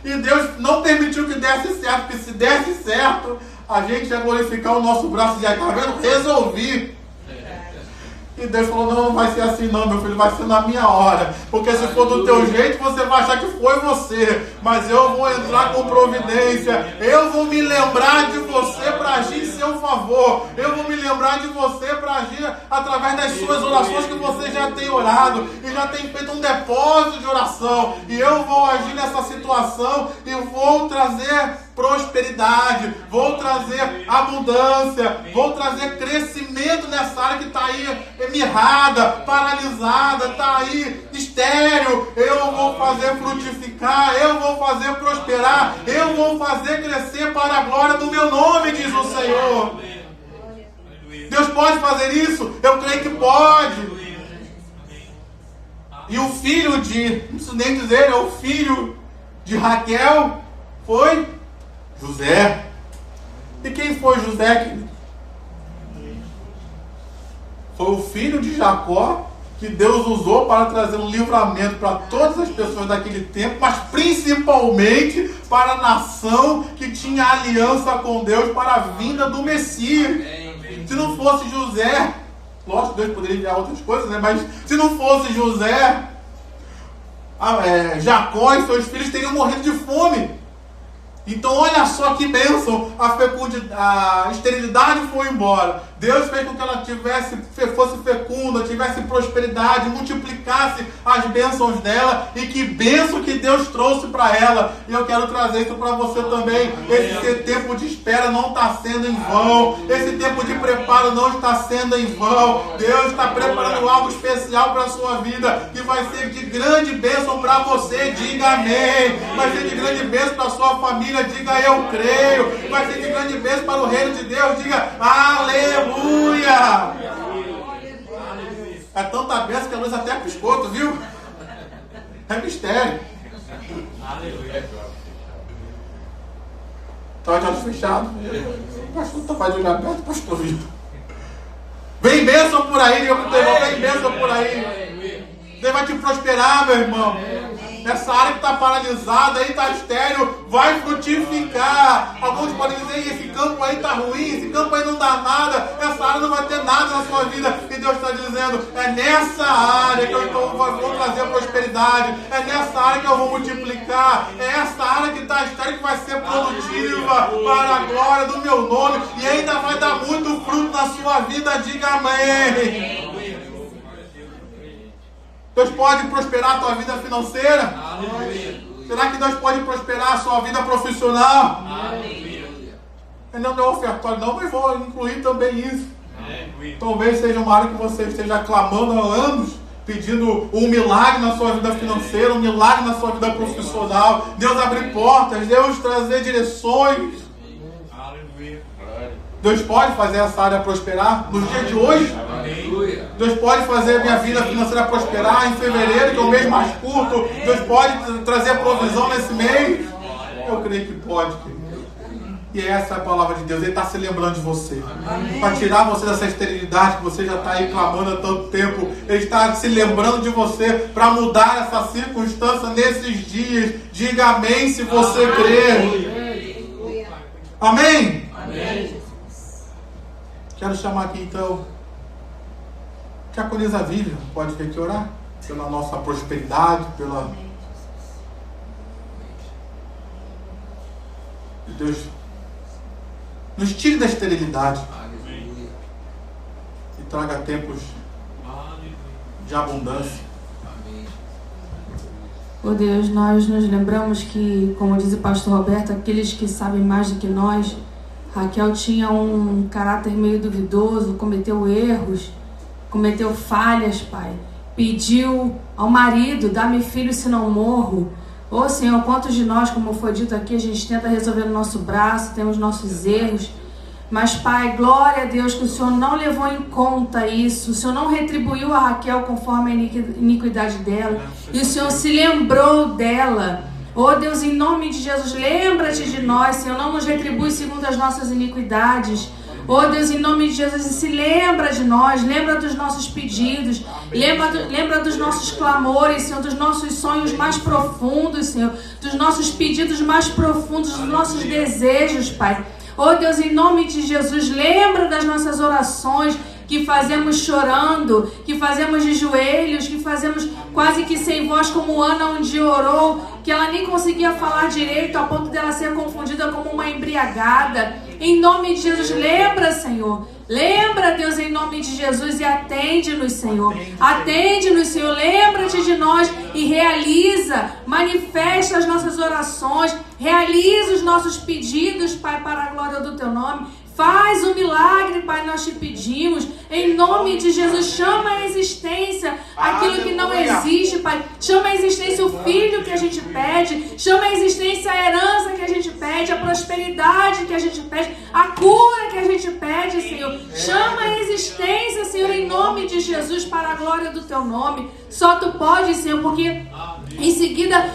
E Deus não permitiu que desse certo, porque se desse certo, a gente ia glorificar o nosso braço e dizer, tá vendo? Resolvi. E Deus falou, não vai ser assim não, meu filho, vai ser na minha hora. Porque se for do teu jeito, você vai achar que foi você. Mas eu vou entrar com providência. Eu vou me lembrar de você para agir em seu favor. Eu vou me lembrar de você para agir através das suas orações que você já tem orado. E já tem feito um depósito de oração. E eu vou agir nessa situação e vou trazer prosperidade, vou trazer abundância, vou trazer crescimento nessa área que está aí mirrada, paralisada, está aí estéril. Eu vou fazer frutificar, eu vou fazer prosperar, eu vou fazer crescer para a glória do meu nome, diz o Senhor. Deus pode fazer isso? Eu creio que pode. E o filho de, não preciso nem dizer, é o filho de Raquel foi José. E quem foi José, querido? Foi o filho de Jacó que Deus usou para trazer um livramento para todas as pessoas daquele tempo, mas principalmente para a nação que tinha aliança com Deus para a vinda do Messias. Se não fosse José, lógico que Deus poderia enviar outras coisas, né? Mas se não fosse José, Jacó e seus filhos teriam morrido de fome. Então olha só que bênção, a esterilidade foi embora. Deus fez com que ela fosse fecunda, tivesse prosperidade, multiplicasse as bênçãos dela. E que bênção que Deus trouxe para ela. E eu quero trazer isso para você também. Esse tempo de espera não está sendo em vão. Esse tempo de preparo não está sendo em vão. Deus está preparando algo especial para a sua vida, que vai ser de grande bênção para você. Diga amém. Vai ser de grande bênção para a sua família. Diga eu creio. Vai ser de grande bênção para o reino de Deus. Diga aleluia. É tanta bênção que a luz até piscou, tu viu? É mistério. Tá de olhos fechados. Pastor, tá de olho aberto, pastor. Vem bênção por aí, diga pro teu irmão, vem bênção por aí. Deus vai te prosperar, meu irmão. Essa área que está paralisada, aí está estéril, vai frutificar. Alguns podem dizer, esse campo aí está ruim, esse campo aí não dá nada, essa área não vai ter nada na sua vida. E Deus está dizendo, é nessa área que eu vou trazer prosperidade, é nessa área que eu vou multiplicar, é essa área que está estéril que vai ser produtiva para a glória do meu nome e ainda vai dar muito fruto na sua vida. Diga amém. Deus pode prosperar a tua vida financeira? Aleluia. Será que Deus pode prosperar a sua vida profissional? Aleluia. Não é ofertório não, mas vou incluir também isso. Aleluia. Talvez seja uma área que você esteja clamando há anos, pedindo um milagre na sua vida financeira, um milagre na sua vida profissional. Deus abrir portas, Deus trazer direções. Aleluia. Deus pode fazer essa área prosperar nos dias de hoje? Aleluia. Deus pode fazer a minha vida financeira prosperar em fevereiro, que é o mês mais curto. Deus pode trazer provisão nesse mês. Eu creio que pode, querido. E essa é a palavra de Deus. Ele está se lembrando de você. Para tirar você dessa esterilidade que você já está aí clamando há tanto tempo. Ele está se lembrando de você para mudar essa circunstância nesses dias. Diga amém se você crer. Amém? Amém. Quero chamar aqui então Diaconisa Vivian, pode vir aqui orar pela nossa prosperidade, pela Deus nos tire da esterilidade e traga tempos de abundância. Oh Deus, nós nos lembramos que, como diz o pastor Roberto, aqueles que sabem mais do que nós, Raquel tinha um caráter meio duvidoso, cometeu erros, cometeu falhas, Pai. Pediu ao marido, dá-me filho se não morro. Ô Senhor, quantos de nós, como foi dito aqui, a gente tenta resolver no nosso braço, temos nossos erros. Mas, Pai, glória a Deus que o Senhor não levou em conta isso. O Senhor não retribuiu a Raquel conforme a iniquidade dela. E o Senhor se lembrou dela. Oh Deus, em nome de Jesus, lembra-te de nós, Senhor. Não nos retribui segundo as nossas iniquidades. Oh Deus, em nome de Jesus, se lembra de nós, lembra dos nossos pedidos, lembra dos nossos clamores, Senhor, dos nossos sonhos mais profundos, Senhor, dos nossos pedidos mais profundos, dos nossos desejos, Pai. Oh Deus, em nome de Jesus, lembra das nossas orações que fazemos chorando, que fazemos de joelhos, que fazemos quase que sem voz, como Ana um dia orou, que ela nem conseguia falar direito, a ponto dela ser confundida como uma embriagada. Em nome de Jesus, lembra, Senhor. Lembra, Deus, em nome de Jesus, e atende-nos, Senhor. Atende-nos, Senhor. Lembra-te de nós e realiza, manifesta as nossas orações, realiza os nossos pedidos, Pai, para a glória do Teu nome. Faz o milagre, Pai, nós te pedimos. Em nome de Jesus, chama a existência aquilo que não existe, Pai. Chama a existência o filho que a gente pede. Chama a existência a herança que a gente pede, a prosperidade que a gente pede, a cura que a gente pede, Senhor. Chama a existência, Senhor, em nome de Jesus, para a glória do Teu nome. Só Tu pode, Senhor, porque em seguida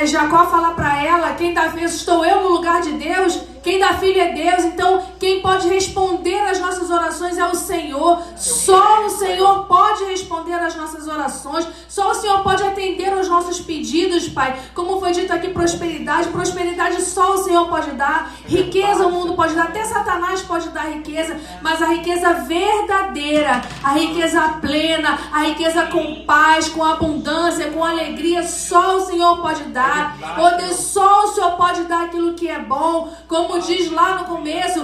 Jacó fala para ela: quem dá vez estou eu no lugar de Deus, quem dá filho é Deus. Então quem pode responder às nossas orações é o Senhor. Só o Senhor pode responder às nossas orações. Só o Senhor pode atender aos nossos pedidos, Pai. Como foi dito aqui, prosperidade só o Senhor pode dar. Riqueza o mundo pode dar, até Satanás pode dar riqueza, mas a riqueza verdadeira, a riqueza plena, a riqueza com paz, com abundância, com alegria, só o Senhor pode dar. Oh Deus, só o Senhor pode dar aquilo que é bom. Como diz lá no começo,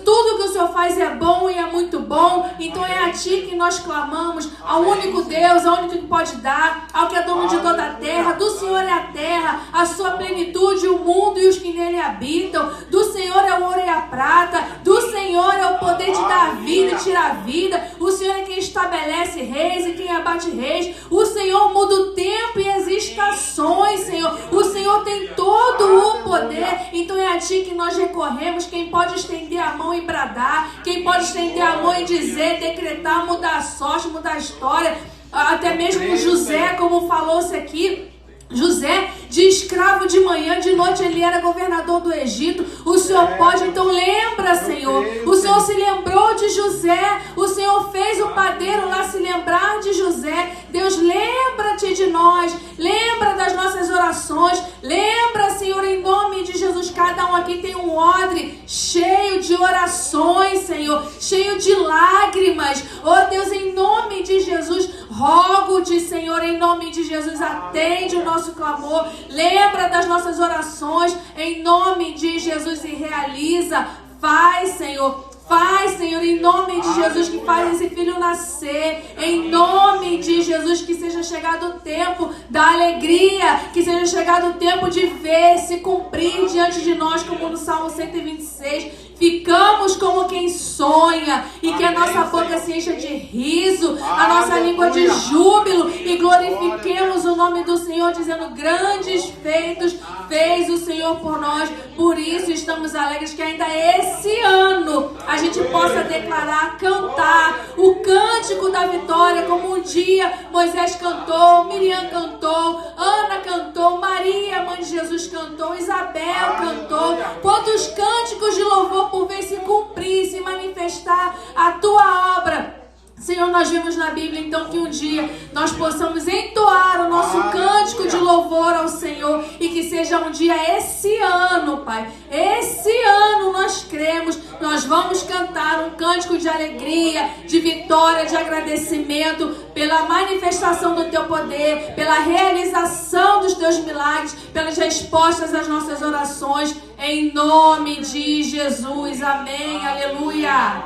tudo que o Senhor faz é bom e é muito bom. Então é a Ti que nós clamamos, ao único Deus, ao único que pode dar, ao que é dono de toda a terra. Do Senhor é a terra, a sua plenitude, o mundo e os que nele habitam. Do Senhor é o ouro e a prata. Do Senhor é o poder de dar vida e tirar vida. O Senhor é quem estabelece reis e quem abate reis. O Senhor muda o tempo e as estações, Senhor. O Senhor tem todo o poder. Então é a Ti que nós recorremos. Quem pode estender a mão e bradar, quem pode estender a mão e dizer, decretar, mudar a sorte, mudar a história. Até mesmo José, como falou-se aqui, José, de escravo de manhã, de noite ele era governador do Egito. O Senhor pode, então lembra, Senhor. O Senhor se lembrou de José. O Senhor fez o padeiro lá se lembrar de José. Deus, lembra-te de nós. Lembra das nossas orações. Lembra, Senhor, em nome de Jesus. Cada um aqui tem um odre cheio de orações, Senhor, cheio de lágrimas. Oh Deus, em nome de Jesus, rogo-te, Senhor, em nome de Jesus, atende o nosso clamor. Lembra das nossas orações, em nome de Jesus, e realiza. Faz, Senhor, em nome de Jesus, que faz esse filho nascer. Em nome de Jesus, que seja chegado o tempo da alegria, que seja chegado o tempo de ver se cumprir diante de nós, como no Salmo 126. Ficamos como quem sonha, e que a nossa boca se encha de riso, a nossa língua de júbilo, e glorifiquemos o nome do Senhor, dizendo: grandes feitos fez o Senhor por nós. Por isso estamos alegres que ainda esse ano a gente possa declarar, cantar o cântico da vitória, como um dia Moisés cantou, Miriam cantou, Ana cantou, Maria, mãe de Jesus, cantou, Isabel cantou. Quantos cânticos de louvor por ver se cumprir, se manifestar a Tua obra. Senhor, nós vimos na Bíblia, então, que um dia nós possamos entoar o nosso cântico de louvor ao Senhor, e que seja um dia esse ano, Pai. Esse ano nós cremos, nós vamos cantar um cântico de alegria, de vitória, de agradecimento pela manifestação do Teu poder, pela realização dos Teus milagres, pelas respostas às nossas orações, em nome de Jesus. Amém. Aleluia.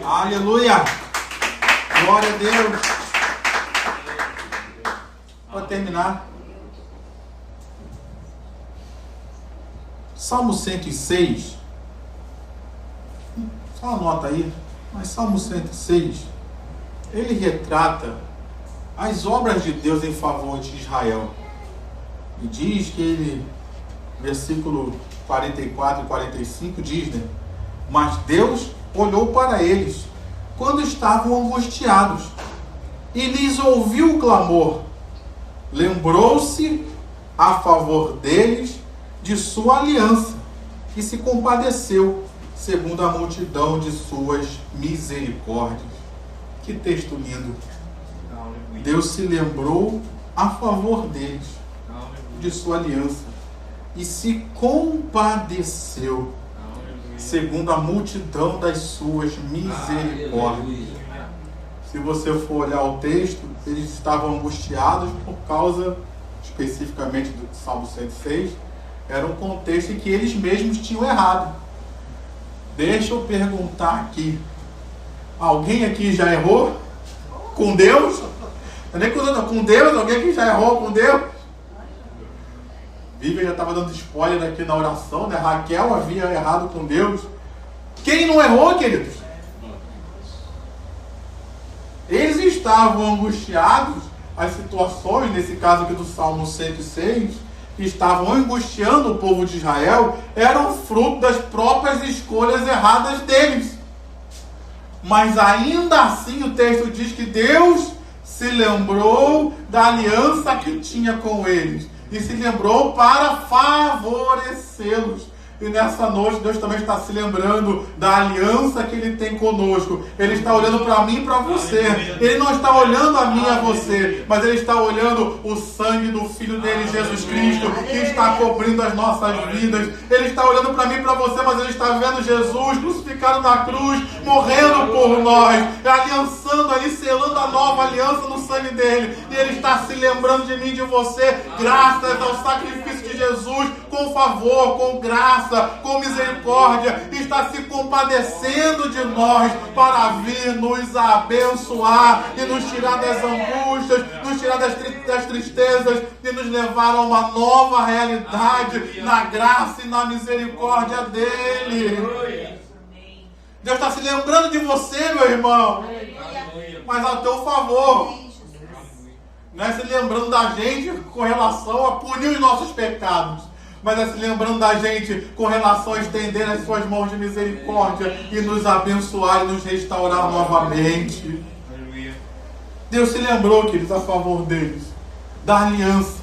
Aleluia! Glória a Deus! Para terminar, Salmo 106, só anota aí, mas Salmo 106, ele retrata as obras de Deus em favor de Israel. E diz que Ele versículo 44 e 45 diz, né? Mas Deus olhou para eles quando estavam angustiados e lhes ouviu o clamor. Lembrou-se a favor deles de sua aliança e se compadeceu segundo a multidão de suas misericórdias. Que texto lindo! Deus se lembrou a favor deles de sua aliança e se compadeceu segundo a multidão das suas misericórdias. Se você for olhar o texto, eles estavam angustiados por causa, especificamente do Salmo 106, era um contexto em que eles mesmos tinham errado. Deixa eu perguntar aqui, alguém aqui já errou com Deus? Nem com Deus? Alguém aqui já errou com Deus? Vivian já estava dando spoiler aqui na oração, né? Raquel havia errado com Deus. Quem não errou, queridos? Eles estavam angustiados, as situações, nesse caso aqui do Salmo 106, que estavam angustiando o povo de Israel, eram fruto das próprias escolhas erradas deles. Mas ainda assim o texto diz que Deus se lembrou da aliança que tinha com eles e se lembrou para favorecê-los. E nessa noite Deus também está se lembrando da aliança que Ele tem conosco. Ele está olhando para mim e para você. Ele não está olhando a mim e a você, mas Ele está olhando o sangue do Filho dele, Jesus Cristo, que está cobrindo as nossas vidas. Ele está olhando para mim e para você, mas Ele está vendo Jesus crucificado na cruz, morrendo por nós, aliançando ali, selando a nova aliança no sangue dele. E Ele está se lembrando de mim e de você, graças ao sacrifício de Jesus, com favor, com graça, com misericórdia, está se compadecendo de nós para vir nos abençoar e nos tirar das angústias, nos tirar das tristezas e nos levar a uma nova realidade na graça e na misericórdia dele. Deus está se lembrando de você, meu irmão, mas ao teu favor. Não é se lembrando da gente com relação a punir os nossos pecados, mas é se lembrando da gente com relação a estender as suas mãos de misericórdia e nos abençoar e nos restaurar novamente. Deus se lembrou, queridos, a favor deles, da aliança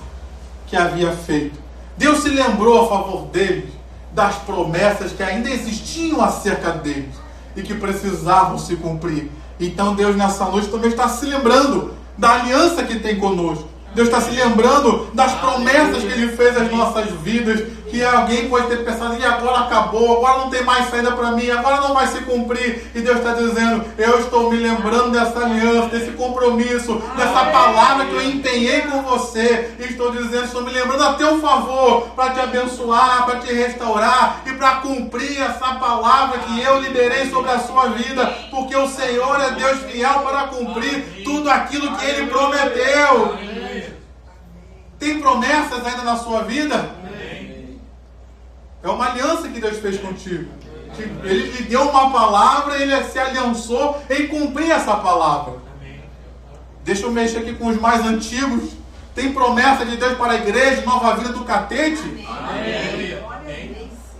que havia feito. Deus se lembrou a favor deles das promessas que ainda existiam acerca deles e que precisavam se cumprir. Então Deus nessa noite também está se lembrando da aliança que tem conosco. Deus está se lembrando das promessas que Ele fez às nossas vidas, que alguém pode ter pensado, e agora acabou, agora não tem mais saída para mim, agora não vai se cumprir. E Deus está dizendo, eu estou me lembrando dessa aliança, desse compromisso, dessa palavra que eu empenhei com você. E estou dizendo, estou me lembrando a teu favor, para te abençoar, para te restaurar e para cumprir essa palavra que eu liberei sobre a sua vida, porque o Senhor é Deus fiel para cumprir tudo aquilo que Ele prometeu. Tem promessas ainda na sua vida? É uma aliança que Deus fez contigo. Ele lhe deu uma palavra e Ele se aliançou em cumprir essa palavra. Deixa eu mexer aqui com os mais antigos. Tem promessa de Deus para a igreja Nova Vida do Catete?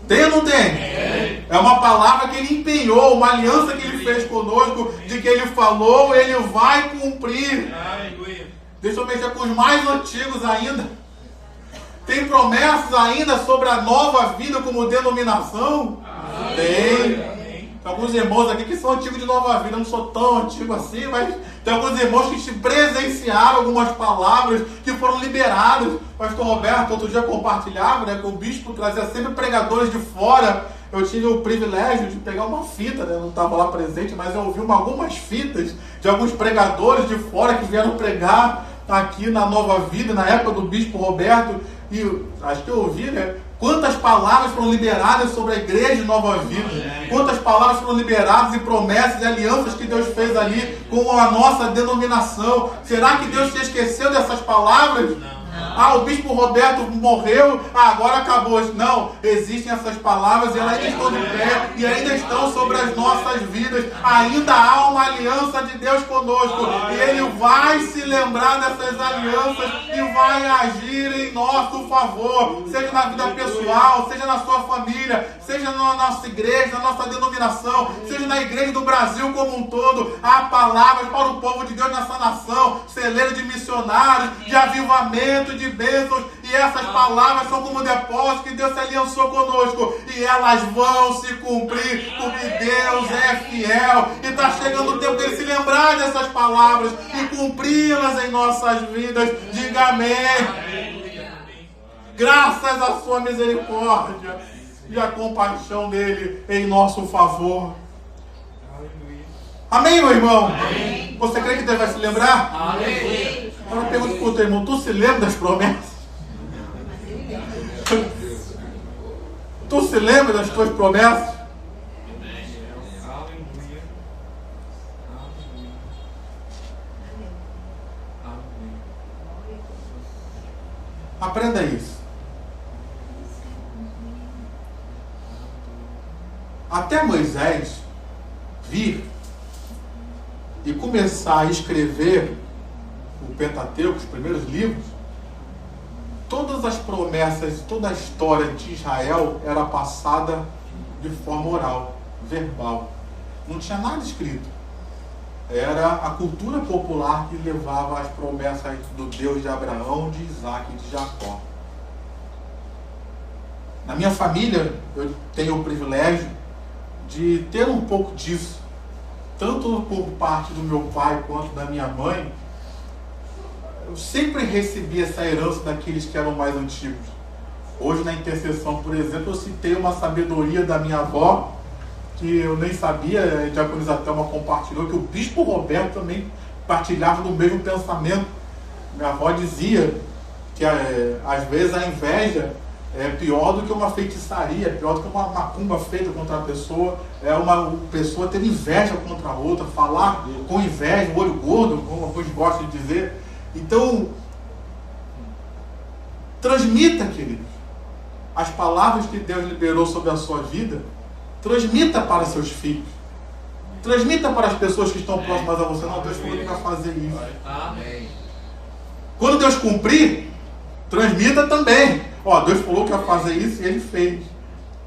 Tem ou não tem? É uma palavra que Ele empenhou, uma aliança que Ele fez conosco, de que Ele falou, Ele vai cumprir. Deixa eu mexer com os mais antigos ainda. Tem promessas ainda sobre a nova vida como denominação? Tem. Tem alguns irmãos aqui que são antigos de nova vida. Eu não sou tão antigo assim, mas tem alguns irmãos que presenciaram algumas palavras que foram liberadas. O pastor Roberto outro dia compartilhava, né, que o bispo trazia sempre pregadores de fora. Eu tive o privilégio de pegar uma fita, né? Eu não estava lá presente, mas eu ouvi algumas fitas de alguns pregadores de fora que vieram pregar aqui na Nova Vida, na época do bispo Roberto, e acho que eu ouvi, né? Quantas palavras foram liberadas sobre a igreja de Nova Vida, quantas palavras foram liberadas e promessas e alianças que Deus fez ali com a nossa denominação. Será que Deus se esqueceu dessas palavras? Ah, o bispo Roberto morreu, agora acabou. Não, existem essas palavras e elas ainda estão de pé e ainda estão sobre as nossas vidas. Ainda há uma aliança de Deus conosco e Ele vai se lembrar dessas alianças e vai agir em nosso favor, seja na vida pessoal, seja na sua família, seja na nossa igreja, na nossa denominação, seja na igreja do Brasil como um todo. Há palavras para o povo de Deus nessa nação, celeiro de missionários, de avivamento, de bênçãos, e essas palavras são como depósito que Deus se aliançou conosco, e elas vão se cumprir, porque Deus é fiel, e está chegando o tempo dele se lembrar dessas palavras e cumpri-las em nossas vidas. Diga amém. Graças à sua misericórdia e à compaixão dele em nosso favor. Amém, meu irmão? Amém. Você crê que Deus vai se lembrar? Amém. Agora pergunta para o teu irmão, tu se lembra das promessas? Tu se lembra das tuas promessas? Aprenda isso. Até Moisés vir e começar a escrever o Pentateuco, os primeiros livros, todas as promessas, toda a história de Israel era passada de forma oral, verbal. Não tinha nada escrito. Era a cultura popular que levava as promessas do Deus de Abraão, de Isaac e de Jacó. Na minha família, eu tenho o privilégio de ter um pouco disso, tanto por parte do meu pai quanto da minha mãe. Eu sempre recebi essa herança daqueles que eram mais antigos. Hoje, na intercessão, por exemplo, eu citei uma sabedoria da minha avó, que eu nem sabia, a diaconisa Thelma compartilhou, que o bispo Roberto também partilhava do mesmo pensamento. Minha avó dizia que às vezes a inveja é pior do que uma feitiçaria, é pior do que uma macumba feita contra a pessoa, é uma pessoa ter inveja contra a outra, falar com inveja, o olho gordo, como alguns gostam de dizer. Então, transmita, queridos, as palavras que Deus liberou sobre a sua vida, transmita para seus filhos, transmita para as pessoas que estão próximas a você. Não, Deus falou que vai fazer isso. Quando Deus cumprir, transmita também. Ó, Deus falou que ia fazer isso e Ele fez.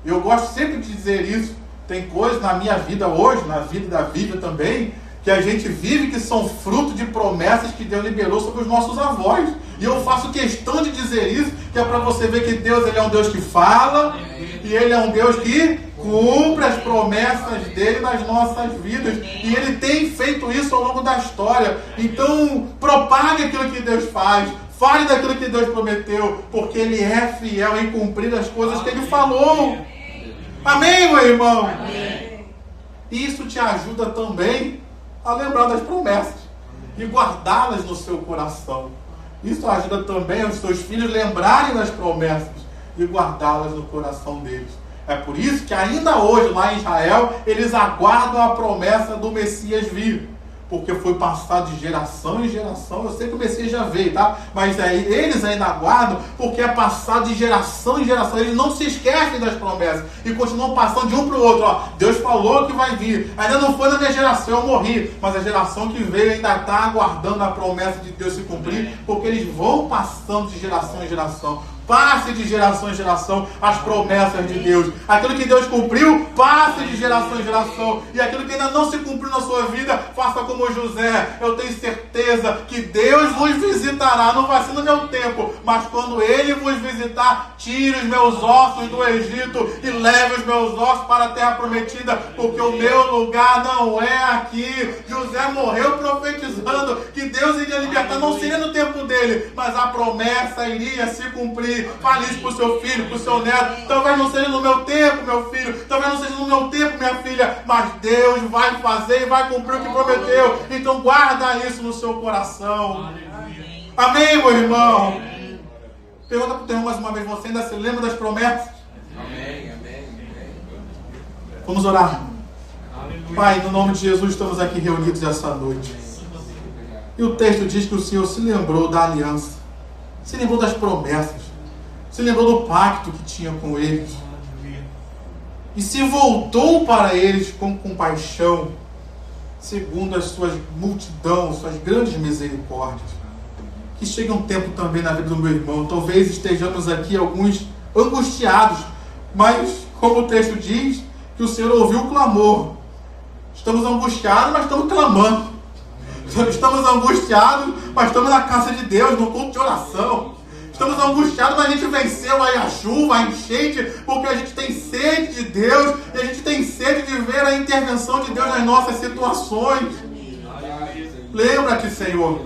Eu gosto sempre de dizer isso. Tem coisas na minha vida hoje, na vida da Bíblia também, que a gente vive que são fruto de promessas que Deus liberou sobre os nossos avós. E eu faço questão de dizer isso, que é para você ver que Deus, Ele é um Deus que fala, e Ele é um Deus que cumpre as promessas dele nas nossas vidas. E Ele tem feito isso ao longo da história. Então, propague aquilo que Deus faz. Fale daquilo que Deus prometeu, porque Ele é fiel em cumprir as coisas que Ele falou. Amém, meu irmão? Amém. Isso te ajuda também a lembrar das promessas e guardá-las no seu coração. Isso ajuda também os seus filhos lembrarem das promessas e guardá-las no coração deles. É por isso que ainda hoje, lá em Israel, eles aguardam a promessa do Messias vir. Porque foi passado de geração em geração. Eu sei que o Messias já veio, tá? Mas eles ainda aguardam, porque é passado de geração em geração. Eles não se esquecem das promessas e continuam passando de um para o outro. Ó, Deus falou que vai vir. Ainda não foi na minha geração, eu morri. Mas a geração que veio ainda está aguardando a promessa de Deus se cumprir, porque eles vão passando de geração em geração. Passe de geração em geração as promessas de Deus. Aquilo que Deus cumpriu, passe de geração em geração. E aquilo que ainda não se cumpriu na sua vida, faça como José. Eu tenho certeza que Deus vos visitará. Não vai ser no meu tempo, mas quando Ele vos visitar, tire os meus ossos do Egito e leve os meus ossos para a terra prometida, porque o meu lugar não é aqui. José morreu profetizando que Deus iria libertar. Não seria no tempo dele, mas a promessa iria se cumprir. Fale isso para o seu filho, para o seu neto. Talvez não seja no meu tempo, meu filho. Talvez não seja no meu tempo, minha filha. Mas Deus vai fazer e vai cumprir o que prometeu. Então guarda isso no seu coração. Amém, meu irmão? Pergunta para o teu irmão mais uma vez. Você ainda se lembra das promessas? Amém. Vamos orar. Pai, no nome de Jesus estamos aqui reunidos essa noite. E o texto diz que o Senhor se lembrou da aliança. se lembrou das promessas, se lembrou do pacto que tinha com eles, e se voltou para eles com compaixão, segundo as suas multidão, suas grandes misericórdias. Que chegue um tempo também na vida do meu irmão, talvez estejamos aqui alguns angustiados, mas como o texto diz, que o Senhor ouviu o clamor. Estamos angustiados, mas estamos clamando. Estamos angustiados, mas estamos na casa de Deus, no culto de oração. Estamos angustiados, mas a gente venceu aí a chuva, a enchente, porque a gente tem sede de Deus, e a gente tem sede de ver a intervenção de Deus nas nossas situações. Lembra-te, Senhor,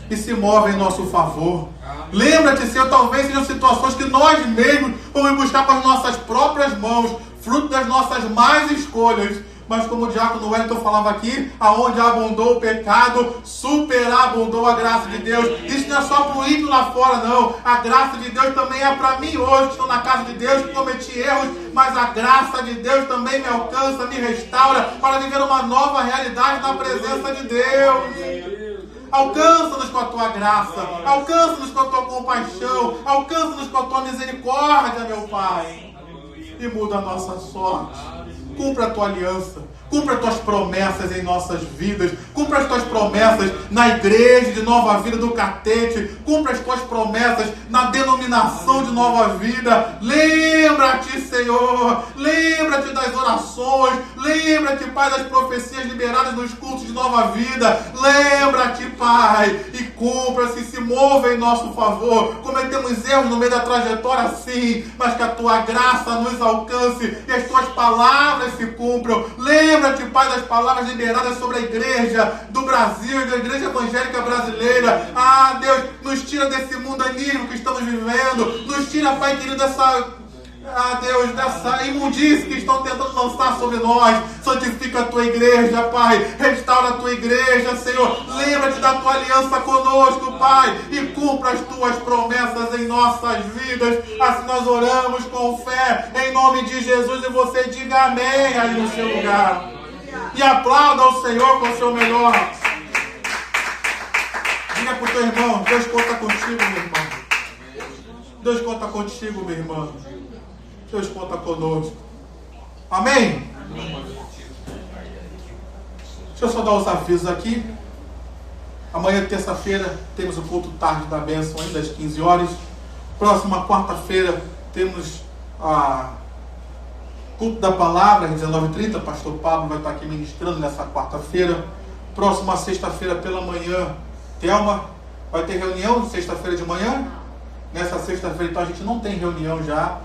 que se move em nosso favor. Lembra-te, Senhor, talvez sejam situações que nós mesmos vamos buscar com as nossas próprias mãos, fruto das nossas más escolhas. Mas como o diácono Wellington falava aqui, aonde abundou o pecado, superabundou a graça de Deus. Isso não é só para o ímpio lá fora, não. A graça de Deus também é para mim hoje, que estou na casa de Deus, que cometi erros, mas a graça de Deus também me alcança, me restaura, para viver uma nova realidade na presença de Deus. Alcança-nos com a tua graça, alcança-nos com a tua compaixão, alcança-nos com a tua misericórdia, meu Pai. E muda a nossa sorte. Cumpra a tua aliança, cumpra as tuas promessas em nossas vidas, cumpra as tuas promessas na igreja de Nova Vida do Catete, cumpra as tuas promessas na denominação de Nova Vida. Lembra-te, Senhor, lembra-te das orações, lembra-te, Pai, das profecias liberadas nos cultos de Nova Vida. Lembra-te, Pai, e cumpra-se, se mova em nosso favor. Cometemos erros no meio da trajetória, sim, mas que a tua graça nos alcance e as tuas palavras se cumpram. Lembra-te, Pai, das palavras liberadas sobre a igreja do Brasil e da igreja evangélica brasileira. Ah, Deus, nos tira desse mundo anímico que estamos vivendo. Nos tira, Pai querido, dessa imundície que estão tentando lançar sobre nós. Santifica a tua igreja, Pai. Restaura a tua igreja, Senhor. Lembra-te da tua aliança conosco, Pai, e cumpra as tuas promessas em nossas vidas. Assim nós oramos com fé, em nome de Jesus, e você diga amém aí no seu lugar. E aplauda ao Senhor com o seu melhor. Diga para o teu irmão: Deus conta contigo, meu irmão. Deus conta contigo, minha irmã. Deus conta conosco. Amém? Deixa eu só dar os avisos aqui. Amanhã, terça-feira, temos o culto tarde da bênção, ainda às 15 horas. Próxima quarta-feira, temos a culto da palavra, às 19h30. Pastor Pablo vai estar aqui ministrando nessa quarta-feira. Próxima sexta-feira pela manhã, Thelma, vai ter reunião sexta-feira de manhã? Nessa sexta-feira, então, a gente não tem reunião já.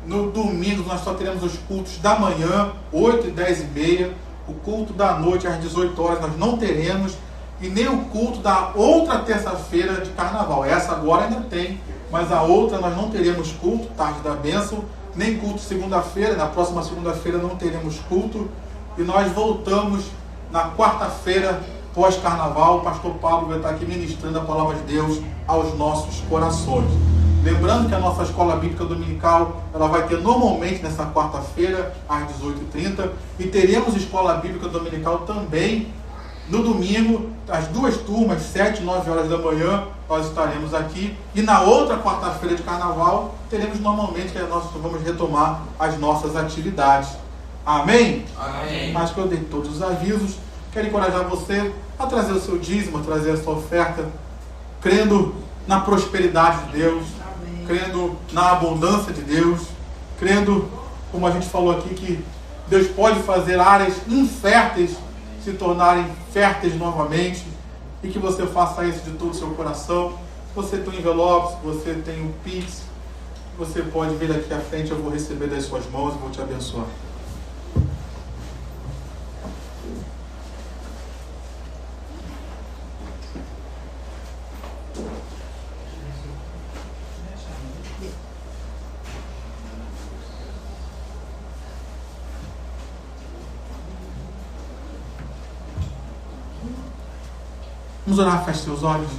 No domingo nós só teremos os cultos da manhã, 8 e 10 e meia. O culto da noite às 18 horas nós não teremos. E nem o culto da outra terça-feira de carnaval. Essa agora ainda tem, mas a outra nós não teremos culto, tarde da bênção. Nem culto segunda-feira, na próxima segunda-feira não teremos culto. E nós voltamos na quarta-feira pós-carnaval. O pastor Pablo vai estar aqui ministrando a palavra de Deus aos nossos corações. Lembrando que a nossa escola bíblica dominical, ela vai ter normalmente nessa quarta-feira, às 18h30, e teremos escola bíblica dominical também no domingo, as duas turmas, 7 e 9 horas da manhã, nós estaremos aqui. E na outra quarta-feira de carnaval, teremos normalmente, que nós vamos retomar as nossas atividades. Amém? Amém. Acho que eu dei todos os avisos. Quero encorajar você a trazer o seu dízimo, a trazer a sua oferta, crendo na prosperidade de Deus, crendo na abundância de Deus, crendo, como a gente falou aqui, que Deus pode fazer áreas inférteis se tornarem férteis novamente, e que você faça isso de todo o seu coração. Se você tem um envelope, se você tem um Pix, você pode vir aqui à frente, eu vou receber das suas mãos e vou te abençoar. Vamos orar, feche seus olhos.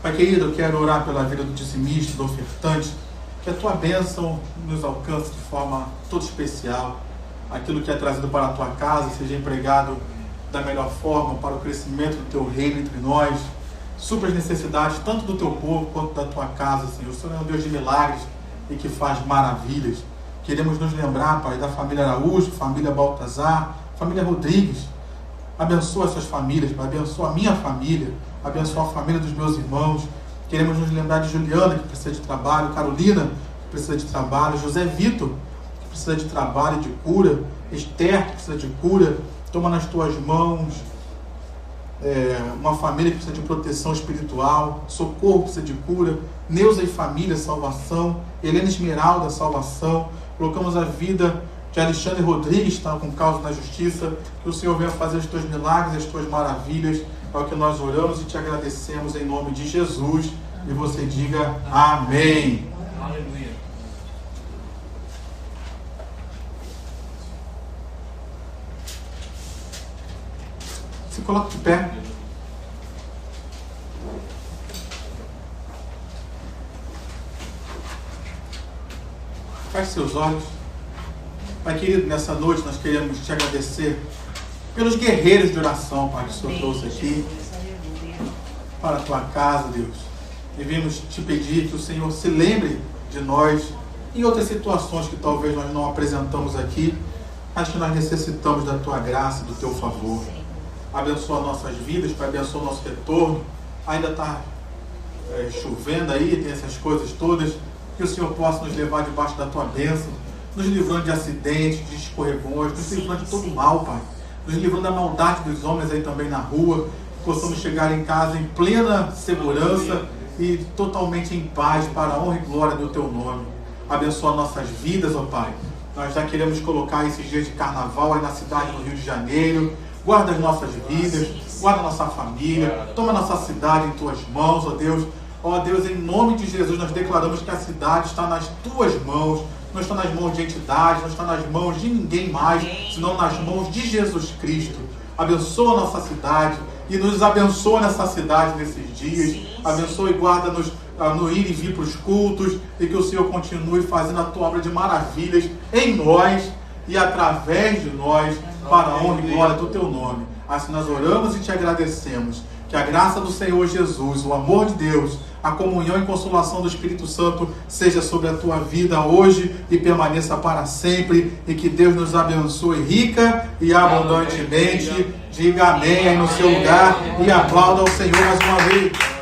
Pai querido, eu quero orar pela vida do dizimista, do ofertante, que a tua bênção nos alcance de forma toda especial. Aquilo que é trazido para a tua casa seja empregado da melhor forma para o crescimento do teu reino entre nós. supra as necessidades tanto do teu povo quanto da tua casa, Senhor. O Senhor é um Deus de milagres e que faz maravilhas. Queremos nos lembrar, Pai, da família Araújo, família Baltazar, família Rodrigues. Abençoa essas famílias, Pai. Abençoa a minha família, abençoa a família dos meus irmãos. Queremos nos lembrar de Juliana, que precisa de trabalho, Carolina, que precisa de trabalho, José Vitor, que precisa de trabalho e de cura, Esther, que precisa de cura. Toma nas tuas mãos uma família que precisa de proteção espiritual, Socorro precisa de cura, Neuza e família, salvação, Helena Esmeralda, salvação. Colocamos a vida de Alexandre Rodrigues, que está com causa na justiça. Que o Senhor venha fazer os teus milagres, as tuas maravilhas. É o que nós oramos e te agradecemos em nome de Jesus. E você diga amém. Aleluia. Se coloca de pé. Feche seus olhos. Pai querido, nessa noite nós queremos te agradecer pelos guerreiros de oração, Pai, que o Senhor trouxe aqui para a tua casa, Deus. E vimos te pedir que o Senhor se lembre de nós em outras situações que talvez nós não apresentamos aqui, mas que nós necessitamos da tua graça, do teu favor. Abençoa nossas vidas, Pai, abençoa o nosso retorno. Ainda está chovendo aí, tem essas coisas todas. Que o Senhor possa nos levar debaixo da tua bênção, nos livrando de acidentes, de escorregões, nos livrando de todo mal, Pai. Nos livrando da maldade dos homens aí também na rua. Que possamos chegar em casa em plena segurança e totalmente em paz para a honra e glória do teu nome. Abençoa nossas vidas, ó Pai. Nós já queremos colocar esses dias de carnaval aí na cidade do Rio de Janeiro. Guarda as nossas vidas, guarda a nossa família, toma a nossa cidade em tuas mãos, ó Deus. Ó Deus, em nome de Jesus, nós declaramos que a cidade está nas tuas mãos, não está nas mãos de entidades, não está nas mãos de ninguém mais, senão nas mãos de Jesus Cristo. Abençoa a nossa cidade e nos abençoa nessa cidade nesses dias. Abençoa e guarda-nos no ir e vir para os cultos e que o Senhor continue fazendo a tua obra de maravilhas em nós e através de nós, para a honra e glória do teu nome. Assim nós oramos e te agradecemos. Que a graça do Senhor Jesus, o amor de Deus, a comunhão e consolação do Espírito Santo seja sobre a tua vida hoje e permaneça para sempre. E que Deus nos abençoe rica e abundantemente. Diga amém aí no seu lugar e aplauda ao Senhor mais uma vez.